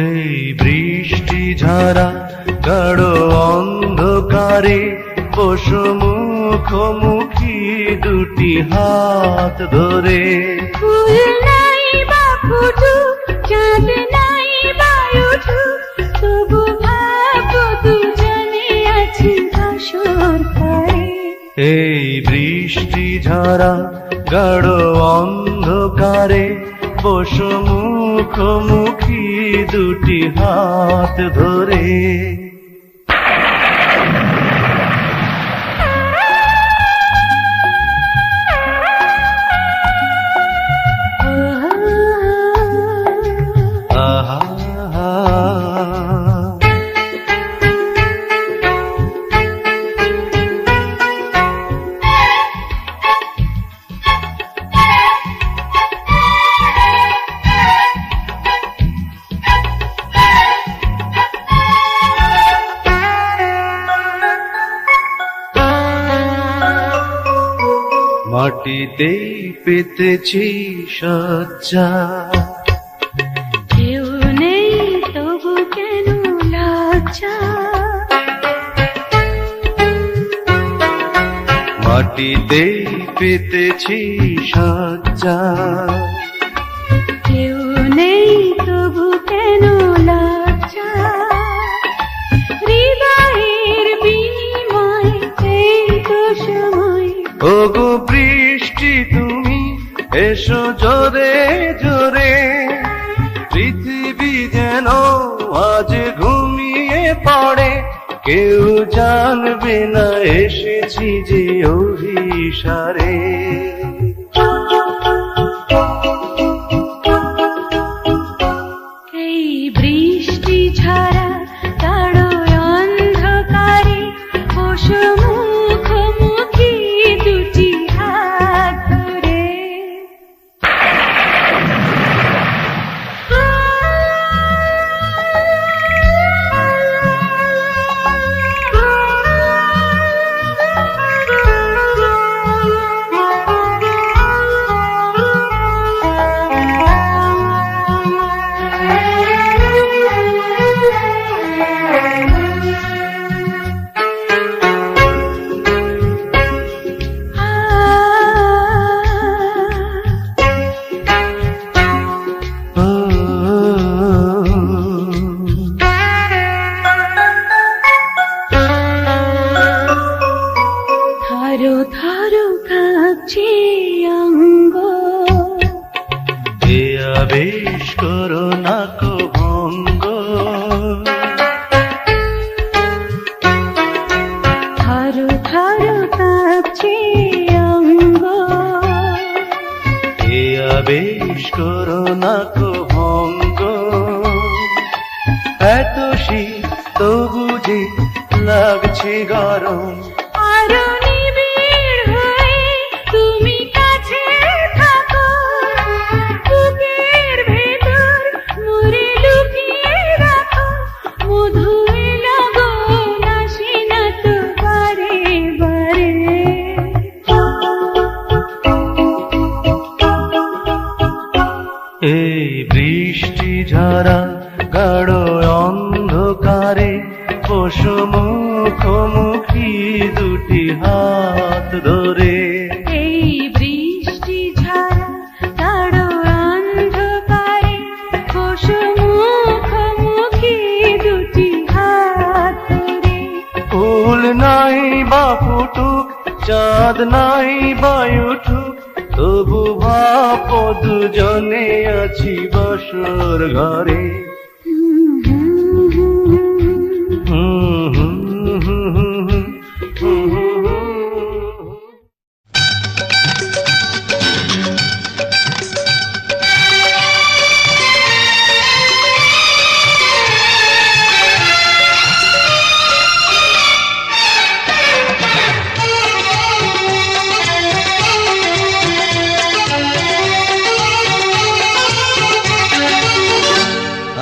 Speaker 2: এই বৃষ্টি ঝরা গাঢ় অন্ধকারে বসো মুখোমুখি দুটি হাত ধরে।
Speaker 5: ফুল নাই বা ফুটু, চাঁদ নাই বা উঠু, তবু ভাবো দুজনে আছি ভাসর পারে।
Speaker 2: এই বৃষ্টি ঝরা গাঢ় অন্ধকারে বসো মুখোমুখি দুটি হাত ধরে। আহা মাটিতেই পেতেছি সজ্জা,
Speaker 5: কেউ নেই তবু কেন লজ্জা।
Speaker 2: মাটিতেই পেতেছি সজ্জা, এসো জোরে জোরে, পৃথিবী যেন আজ ঘুমিয়ে পড়ে, কেউ জানবে না এসেছি যে অভিসারে।
Speaker 5: এই বৃষ্টি ঝরা তার অন্ধকারে, পশু মুখোমুখি দুটি হাত ধরে। ধরো ধরো কাঁপছে অঙ্গ,
Speaker 2: এ আবেশ করো না কো ভঙ্গ,
Speaker 5: ধরো ধরো কাঁপছে অঙ্গ।
Speaker 2: এ আবেশ করো না কো ভঙ্গ। এত শীত তবু যে লাগছে গরম,
Speaker 5: আরো নিবিড় হয়ে তুমি কাছে থাকো, বুকের ভেতর মুড়ে লুকিয়ে রাখো, মধু লগন আসে না তো বারে বারে।
Speaker 2: এই বৃষ্টি ঝরা গাঢ় অন্ধকারে, পশু মুখোমুখি দুটি হাত ধরে।
Speaker 5: এই বৃষ্টি ঝরা গাঢ় অন্ধকারে, পশু মুখোমুখি দুটি হাত ধরে।
Speaker 2: ফুল নাই বা ফুটুক, চাঁদ নাই বা উঠুক, তবু ভাব দুজনে আছি বাসর ঘরে।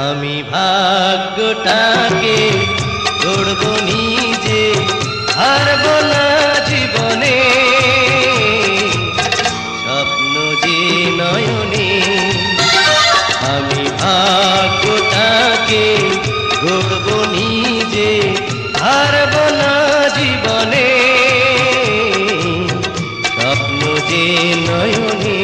Speaker 2: আমি ভাগ্যটাকে গড়ব নিজে, হারব না জীবনে, স্বপ্ন যে নয়নে। আমি ভাগ্যটাকে গড়ব নিজে, হারব না জীবনে, স্বপ্ন যে নয়নে।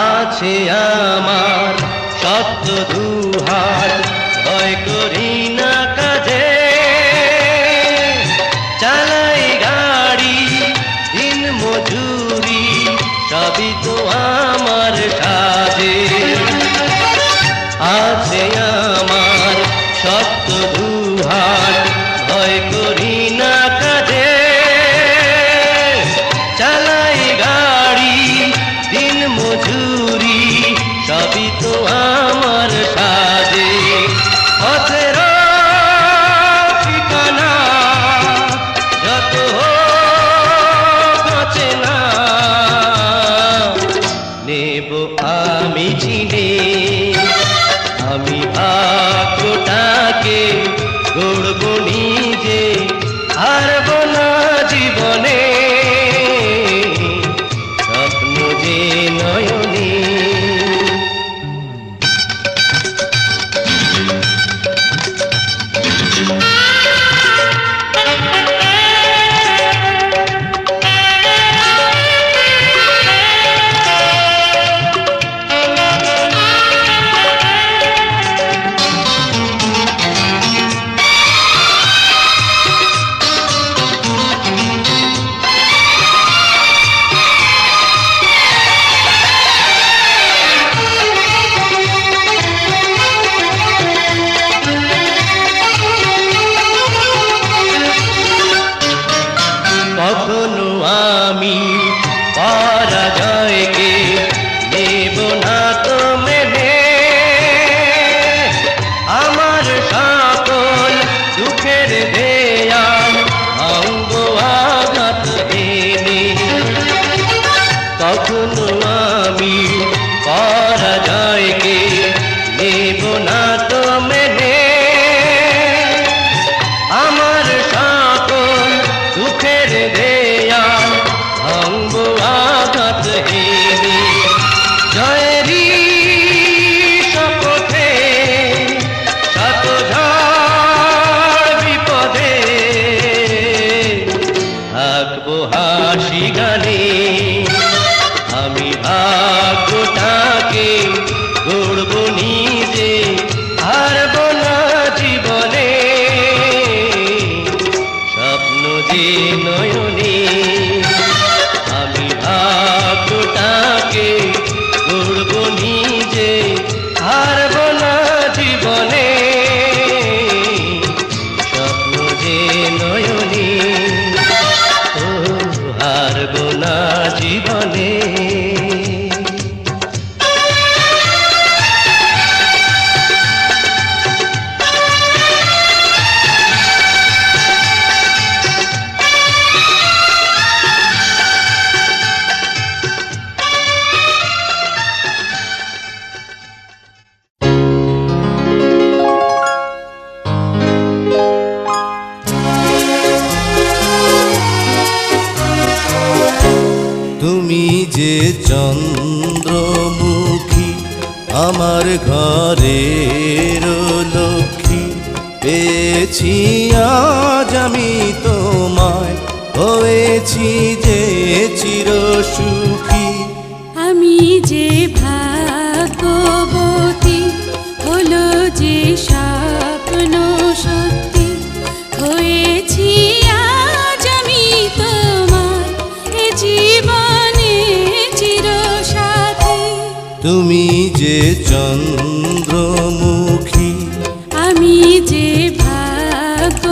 Speaker 2: আছে আমার শব্দ দুহার, ভয় করি না কাজে, চালাই গাড়ি দিন মজুরি, সবই তো আমার কাজে। আছে আমার শব্দ দুহার, ভয় করি না কাজে, চালাই গাড়ি দিন মজুরি, সবই তো আমার কাজে। পথের ঠিকানা যত কাছে না, নেব আমি চিনে। আমি ভাগ্যটাকে গড়ব নিজে, হারব না জীবনে, আমার ঘরের লক্ষ্মী পেয়েছি আজ আমি তোমায় হয়েছি যে চিরসুখী
Speaker 5: আমি যে ভাগ্যবতী হলো যে স্বপ্ন সত্যি হয়েছি আজ আমি তোমার এ জীবনে চিরসাথী
Speaker 2: তুমি যে চন্দ্রমুখী
Speaker 5: আমি যে ভাগ্যবতী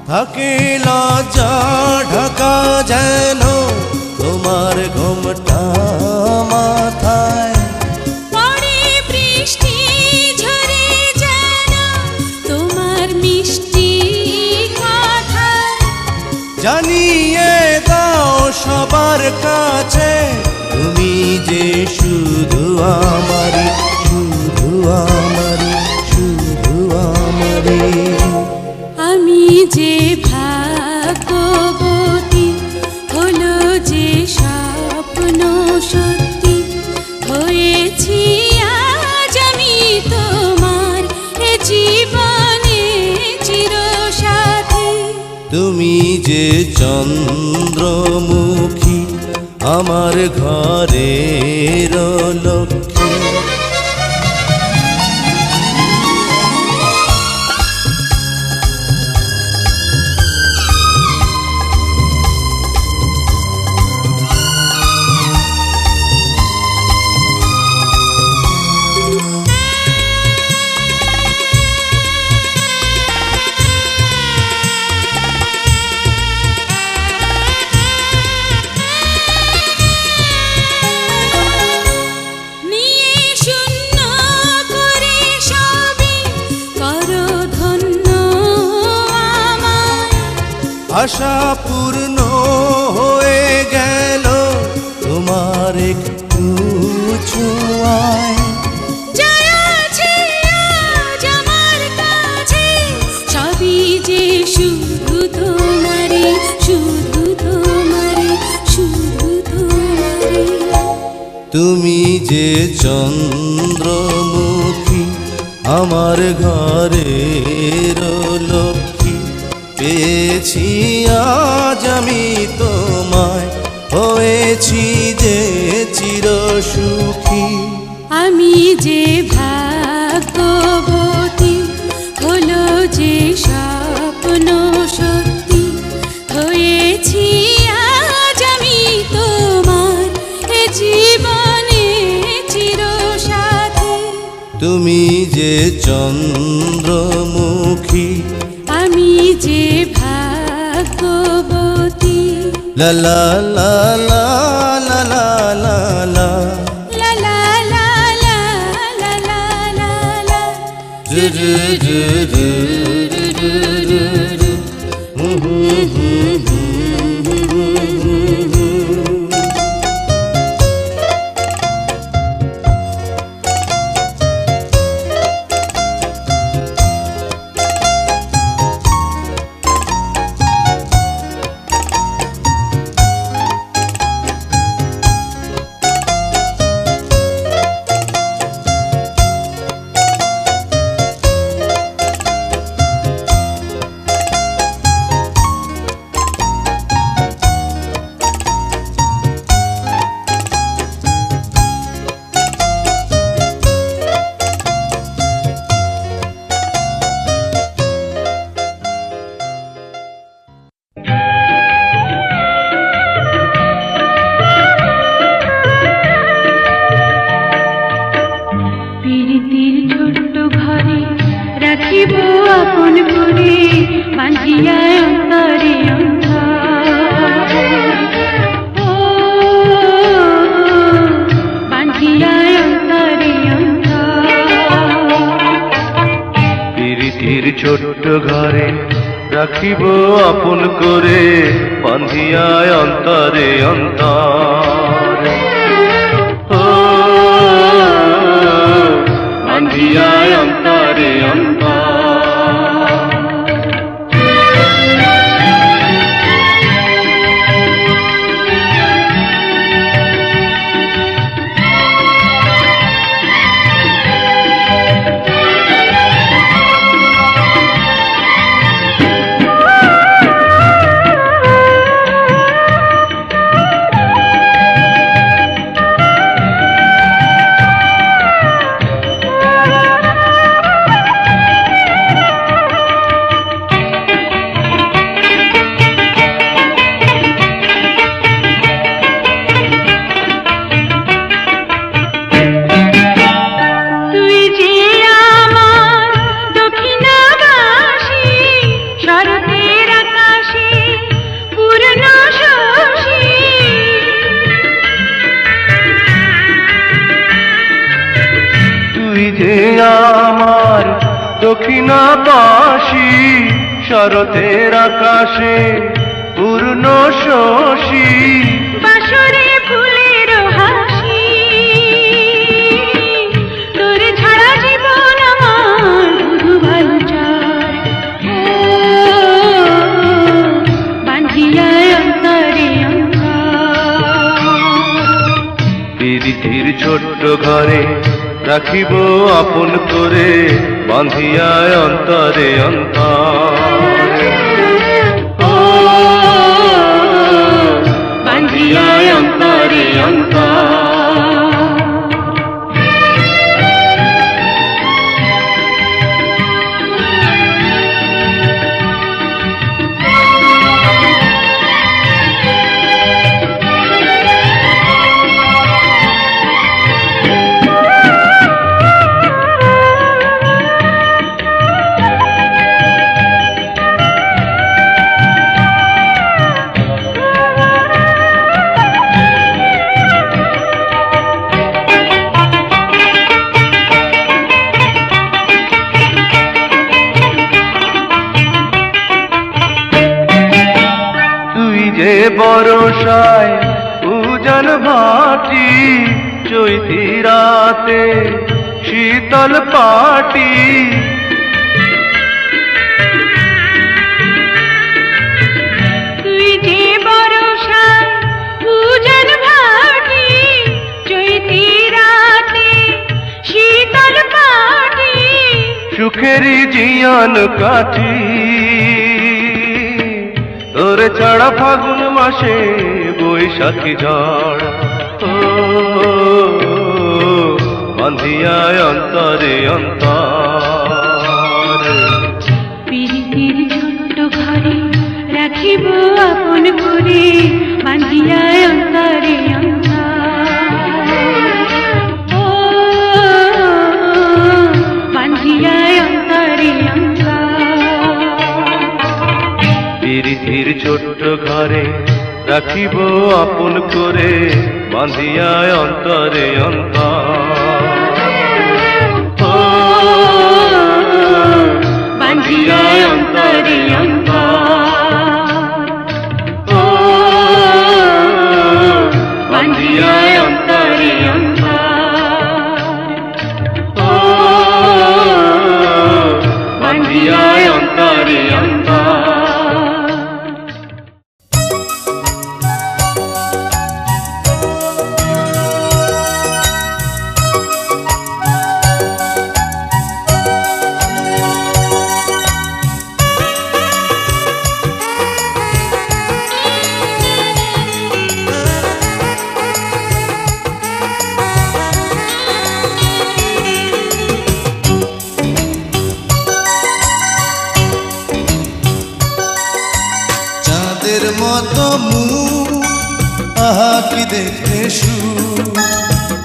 Speaker 2: থাকে লজ্জা ঢাকা যেন তোমার ঘোমটা মাথায়
Speaker 5: পড়ে বৃষ্টি ঝরে যেন তোমার মিষ্টি কথা
Speaker 2: জানিয়ে দাও সবার কাছে তুমি যে শুধু আমারই শুধু আমারই শুধু আমারই
Speaker 5: আমি যে ভাগ্যবতী হলো যে স্বপ্ন সত্যি হয়েছি আজ আমি তোমার এ জীবনে চিরসাথী
Speaker 2: তুমি যে চন্দ্রমুখী আমার ঘরের লক্ষ্মী
Speaker 5: নিয়ে শূন্য করে সবই করো ধন্য আমায়
Speaker 2: আশা পূর্ণ হয়ে গেল তোমার একটু ছোঁয়ায়
Speaker 5: যা আছে আজ আমার কাছে সবই যে শুধু তোমারই শুধু তোমারই শুধু তোমারই
Speaker 2: তুমি যে চন্দ্রমুখী আমার ঘরের লক্ষ্মী পেয়েছি আজ আমি তোমায় হয়েছি যে চিরসুখী
Speaker 5: আমি যে ভাগ্যবতী হলো যে স্বপ্ন সত্যি হয়েছি আজ আমি তোমার এ জীবনে চিরসাথী
Speaker 2: তুমি যে চন্দ্রমুখী
Speaker 5: আমি যে ভাগ্যবতী
Speaker 2: লা লা লা লা লা লা লা লা
Speaker 5: লা লা লা লা লা লা লা লা
Speaker 2: ru ru ru ru ru ru ru ছোট্ট ঘরে রাখিব আপন করে, বান্ধিয়ায় অন্তরে অন্তরে। ও বান্ধিয়ায় অন্তরে অন্তরে। আমার দক্ষিণাকাশী শরতের আকাশে পূর্ণ শশী,
Speaker 5: বাঁশরে ফুলের হাসি, তোর ছাড়া জীবন আমার শুধু ভালচার। বান্ধিয়ায় অন্তরে
Speaker 2: প্রীতির ছোট্ট ঘরে রাখিব আপন করে, বান্ধিয়ায় অন্তরে অন্তরে। ও বান্ধিয়ায় অন্তরে অন্তরে। বরসায় উজান ভাটি, চৈতি রাতে শীতল পাটি,
Speaker 5: তুই যে বরসায় উজান ভাটি, চৈতি রাতে শীতল পাটি,
Speaker 2: সুখেরই জিয়ান কাঠি, তোর ছাড়া ফাগুন মাসে বৈশাখী ঝড়। ও বান্ধিয়ায় অন্তরে অন্তরে।
Speaker 5: প্রীতির ছোট্ট ঘরে রাখিব আপন করে, বান্ধিয়ায় অন্তরে অন্তরে। ও বান্ধিয়ায় অন্তরে অন্তরে।
Speaker 2: প্রীতির ছোট্ট ঘরে রাখিব আপন করে, বান্ধিয়ায় অন্তরে অন্তরে। ও বান্ধিয়ায় অন্তরে অন্তরে। ও বান্ধিয়ায় অন্তরে অন্তরে। ও বান্ধিয়ায় অন্তরে অন্তরে।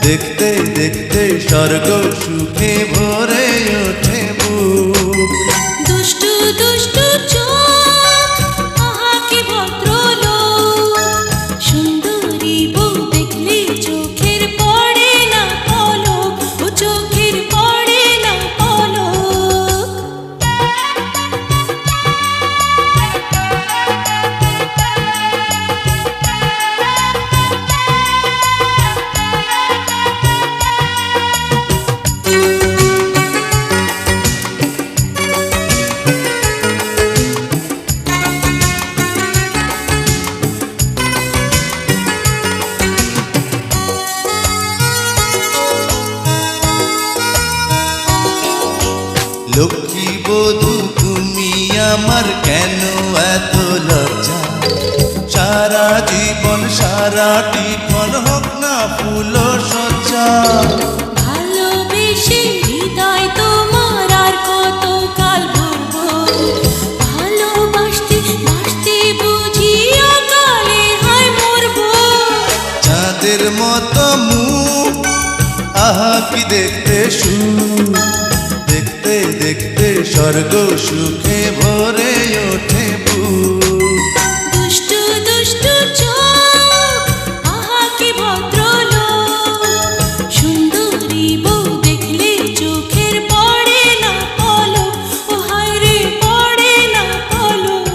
Speaker 6: দেখতে দেখতে দেখতে স্বর্গ সুখে ভরে ওঠে বুক।
Speaker 5: দুষ্টু দুষ্টু চোখ, আহা কি ভদ্রলোক, সুন্দরী বউ দেখলে চোখের পড়ে না পলক, ও চোখের পড়ে না পলক।
Speaker 6: জীবন সারাটি ক্ষণ হোক না ফুল সজ্জা।
Speaker 5: ভালোবেসে হৃদয় তোমার আর কত কাল ভরবো, ভালোবাসতে বাসতে বুঝি অকালে হয় মরবো।
Speaker 6: চাঁদের মতো মুখ, আহা কি দেখতে সুখ, দেখতে দেখতে স্বর্গ সুখে ভরে ওঠে বুক।
Speaker 5: দুষ্টু দুষ্টু চোখ, আহা কি ভদ্রলোক, সুন্দরী বউ দেখলে চোখের পড়ে না পলক, ও হায় রে পড়ে না পলক।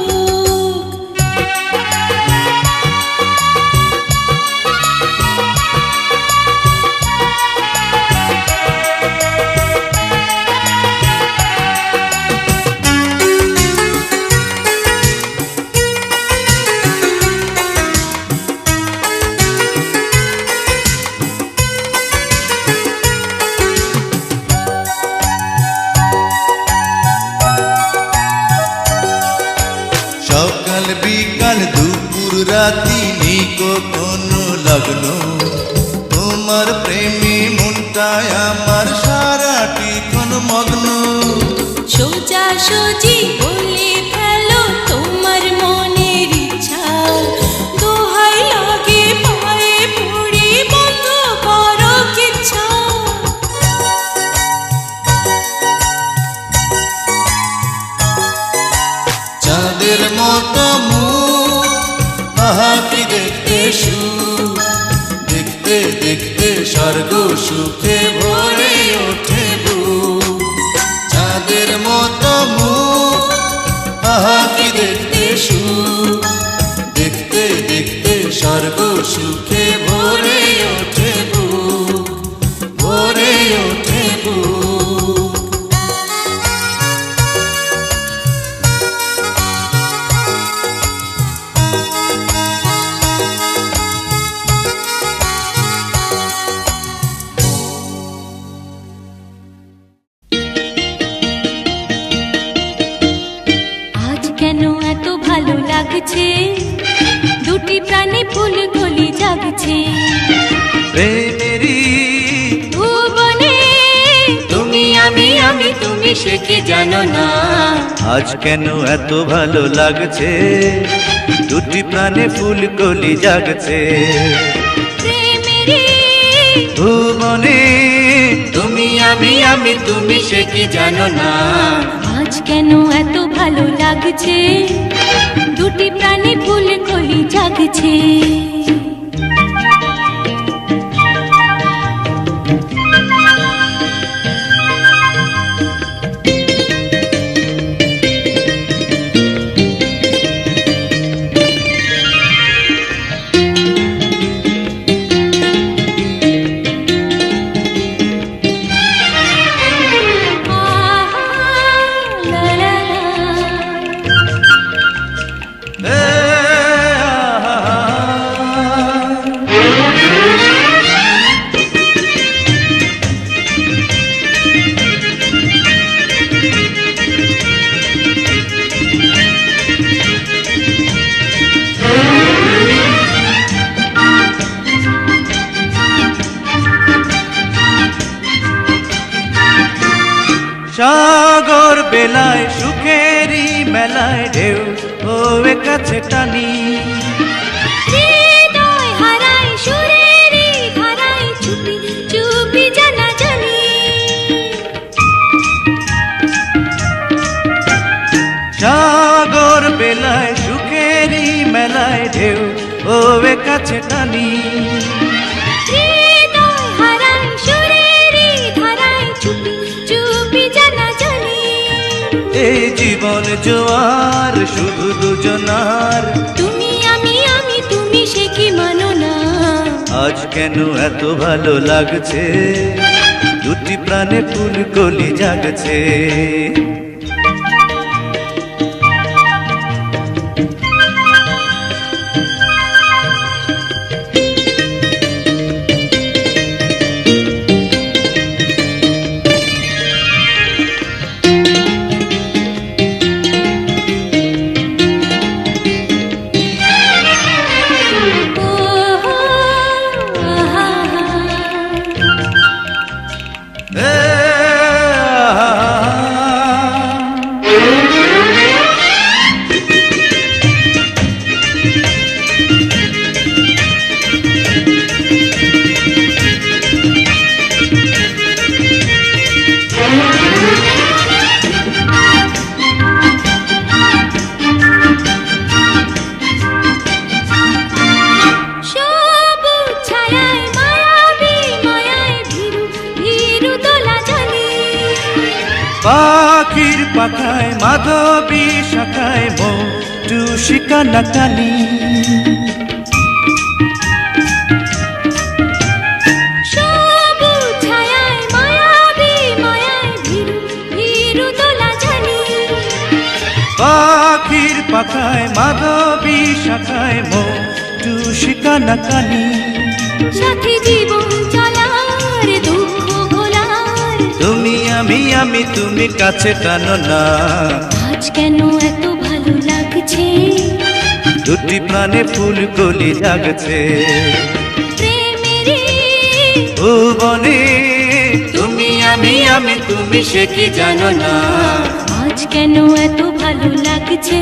Speaker 6: সকাল বিকাল দুপুর রাতি নেই কোনো লগ্ন, তোমার প্রেমে মনটায় আমার সারাটি ক্ষণ মগ্ন।
Speaker 5: সোজা সোজি বলে ফেলো তোমার মনের ইচ্ছা, দোহাই লাগে পায়ে পড়ে বন্ধ করো কিচ্ছা।
Speaker 6: চাঁদের মতো মুখ, আহা কি দেখতে সুখ, দেখতে দেখতে স্বর্গ সুখে ভরে ওঠে বুক। চাঁদের মতো মুখ, আহা কি দেখতে সুখ, দেখতে দেখতে স্বর্গ সুখে ভরে ওঠে বুক, ভরে ওঠে বুক।
Speaker 5: আজ কেন এত ভালো লাগছে, দুটি প্রাণে ফুল কলি জাগছে।
Speaker 2: প্রেমেরই
Speaker 5: ভুবনে তুমি আমি আমি তুমি সে কি জানো না।
Speaker 2: আজ কেন এত ভালো লাগছে, দুটি প্রাণে ফুল কলি জাগছে।
Speaker 5: প্রেমেরই
Speaker 2: ভুবনে
Speaker 5: তুমি আমি তুমি সে কি জানো না। আজ কেন এত ভালো লাগছে, দুটি প্রাণে ফুল কলি জাগছে।
Speaker 2: সাগর বেলায় সুখেরই মেলায় ঢেউ ওয়ে কাছে টানি।
Speaker 5: হৃদয় হারাই সুরেরই ধারাই চুপি চুপি জানা জানি।
Speaker 2: সাগর বেলায় সুখেরই মেলায় ঢেউ ওয়ে কাছে টানি।
Speaker 5: হৃদয় হারাই সুরেরই ধারাই চুপি চুপি জানা জানি।
Speaker 2: এই জীবন জোয়ার শুধু দুজনার,
Speaker 5: তুমি আমি তুমি সে কি মানো না।
Speaker 2: আজ কেন এত ভালো লাগছে, দুটি প্রাণে ফুল কলি জাগছে। পাখির পাখায় মাধবী শাখায় মোটু শিকানা কালী
Speaker 5: সবুজ ছায়ায় মায়াবী মায়ায় ভীরু ভীরু দোলা জানি
Speaker 2: পাখির পাখায় মাধবী শাখায় মোটু শিকানা কালী
Speaker 5: সাথী জীবন চলার দুঃখ ভোলার
Speaker 2: তুমি আমি তুমি কাছে টানো না
Speaker 5: আজ কেন এত ভালো লাগছে
Speaker 2: দুটি প্রাণে ফুল কলি জাগছে
Speaker 5: প্রেমের
Speaker 2: ভুবনে তুমি আমি তুমি সে কি জানো না
Speaker 5: আজ কেন এত ভালো লাগছে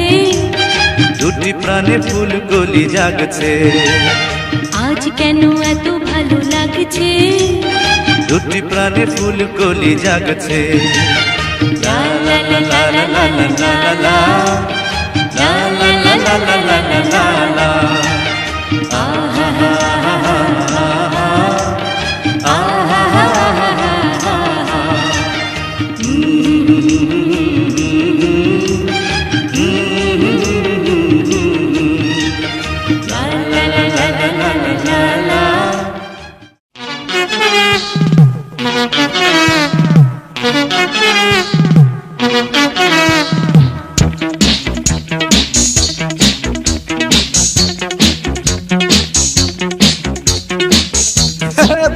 Speaker 2: দুটি প্রাণে ফুল কলি জাগছে
Speaker 5: আজ কেন এত ভালো লাগছে
Speaker 2: দুটি প্রাণে ফুল কলি জাগছে লা লা লা লা লা লা লা লা লা লা লা লা লা লা লা লা লা আহা হা হা আহা হা লা লা লা লা লা লা লা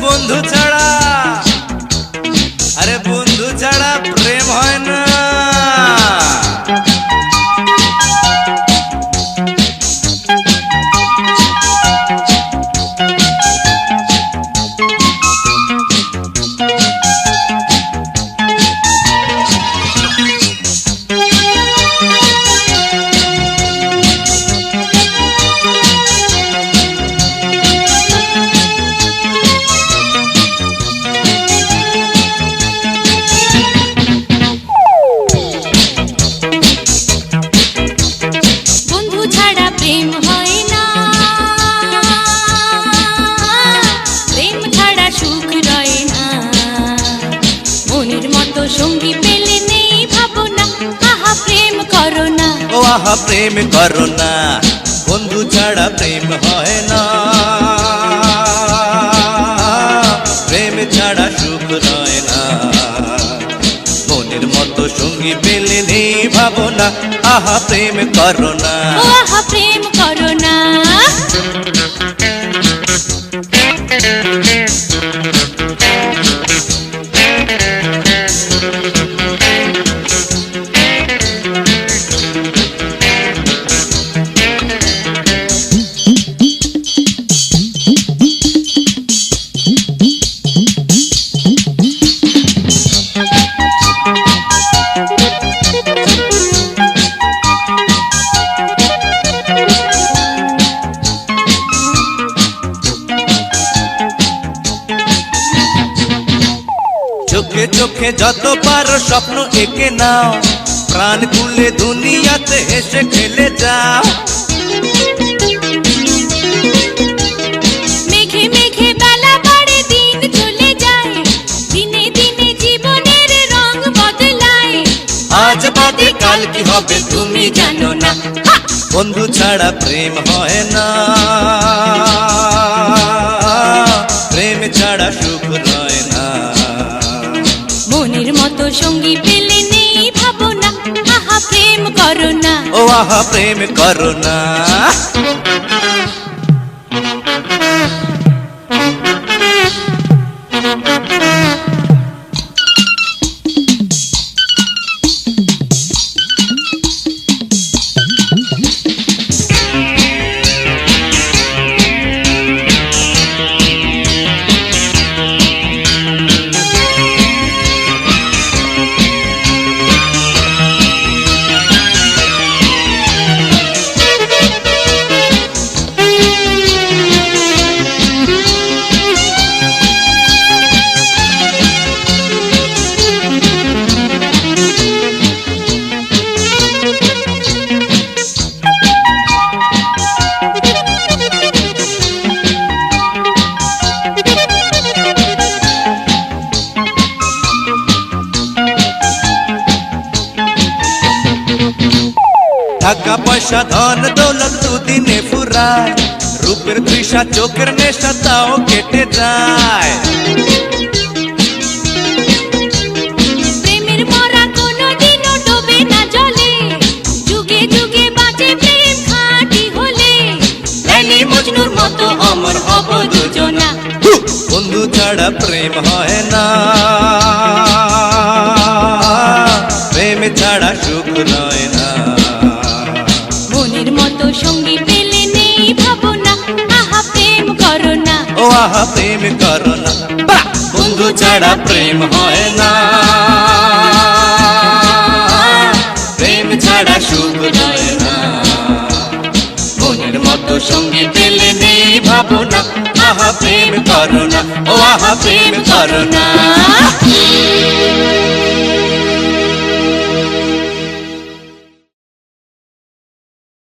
Speaker 2: বন্ধু ছাড়া আরে বন্ধু ছাড়া প্রেম হয় না
Speaker 5: বন্ধু ছাড়া প্রেম হয় না প্রেম ছাড়া সুখ রয় না মনের মতো সঙ্গী পেলে নেই ভাবনা আহা প্রেম করো না
Speaker 2: ও আহা প্রেম করো না বন্ধু ছাড়া প্রেম হয় না প্রেম ছাড়া সুখ রয় না মনের মতো সঙ্গী পেলে নেই ভাবনা আহা প্রেম করো না
Speaker 5: ও আহা প্রেম করো না
Speaker 2: চোখে চোখে যত পারো স্বপ্ন এঁকে নাও প্রাণ খুলে দুনিয়াতে হেসে খেলে যাও
Speaker 5: মেঘে মেঘে বেলা বাড়ে দিন চলে যায় দিনে দিনে জীবনের রং বদলায়
Speaker 2: আজ বাদে কাল কি হবে তুমি জানো না বন্ধু ছাড়া প্রেম হয় না প্রেম ছাড়া সুখ রয় না
Speaker 5: মনের মতো সঙ্গী পেলে নেই ভাবনা আহা প্রেম করো না
Speaker 2: ও আহা প্রেম করো না পয়সা ধন দৌলত দুদিনে ফুরায়, রূপের তৃষা চোখের নেশা তাও কেটে যায়।
Speaker 5: প্রেমের মরা কোনোদিনও ডোবে না জলে, যুগে যুগে বাঁচে প্রেম খাঁটি হলে। লাইলি মজনুর মতো অমর হব দুজনা,
Speaker 2: বন্ধু ছাড়া প্রেম হয় না, প্রেম ছাড়া সুখ রয় না।
Speaker 5: মনের মতো সঙ্গী পেলে নেই ভাবনা, আহা প্রেম করো না,
Speaker 2: ও আহা প্রেম করো না, বন্ধু ছাড়া প্রেম হয় না, প্রেম ছাড়া সুখ রয় না। মনের মতো সঙ্গী পেলে নেই ভাবনা, আহা প্রেম করো না, ও আহা প্রেম করো না।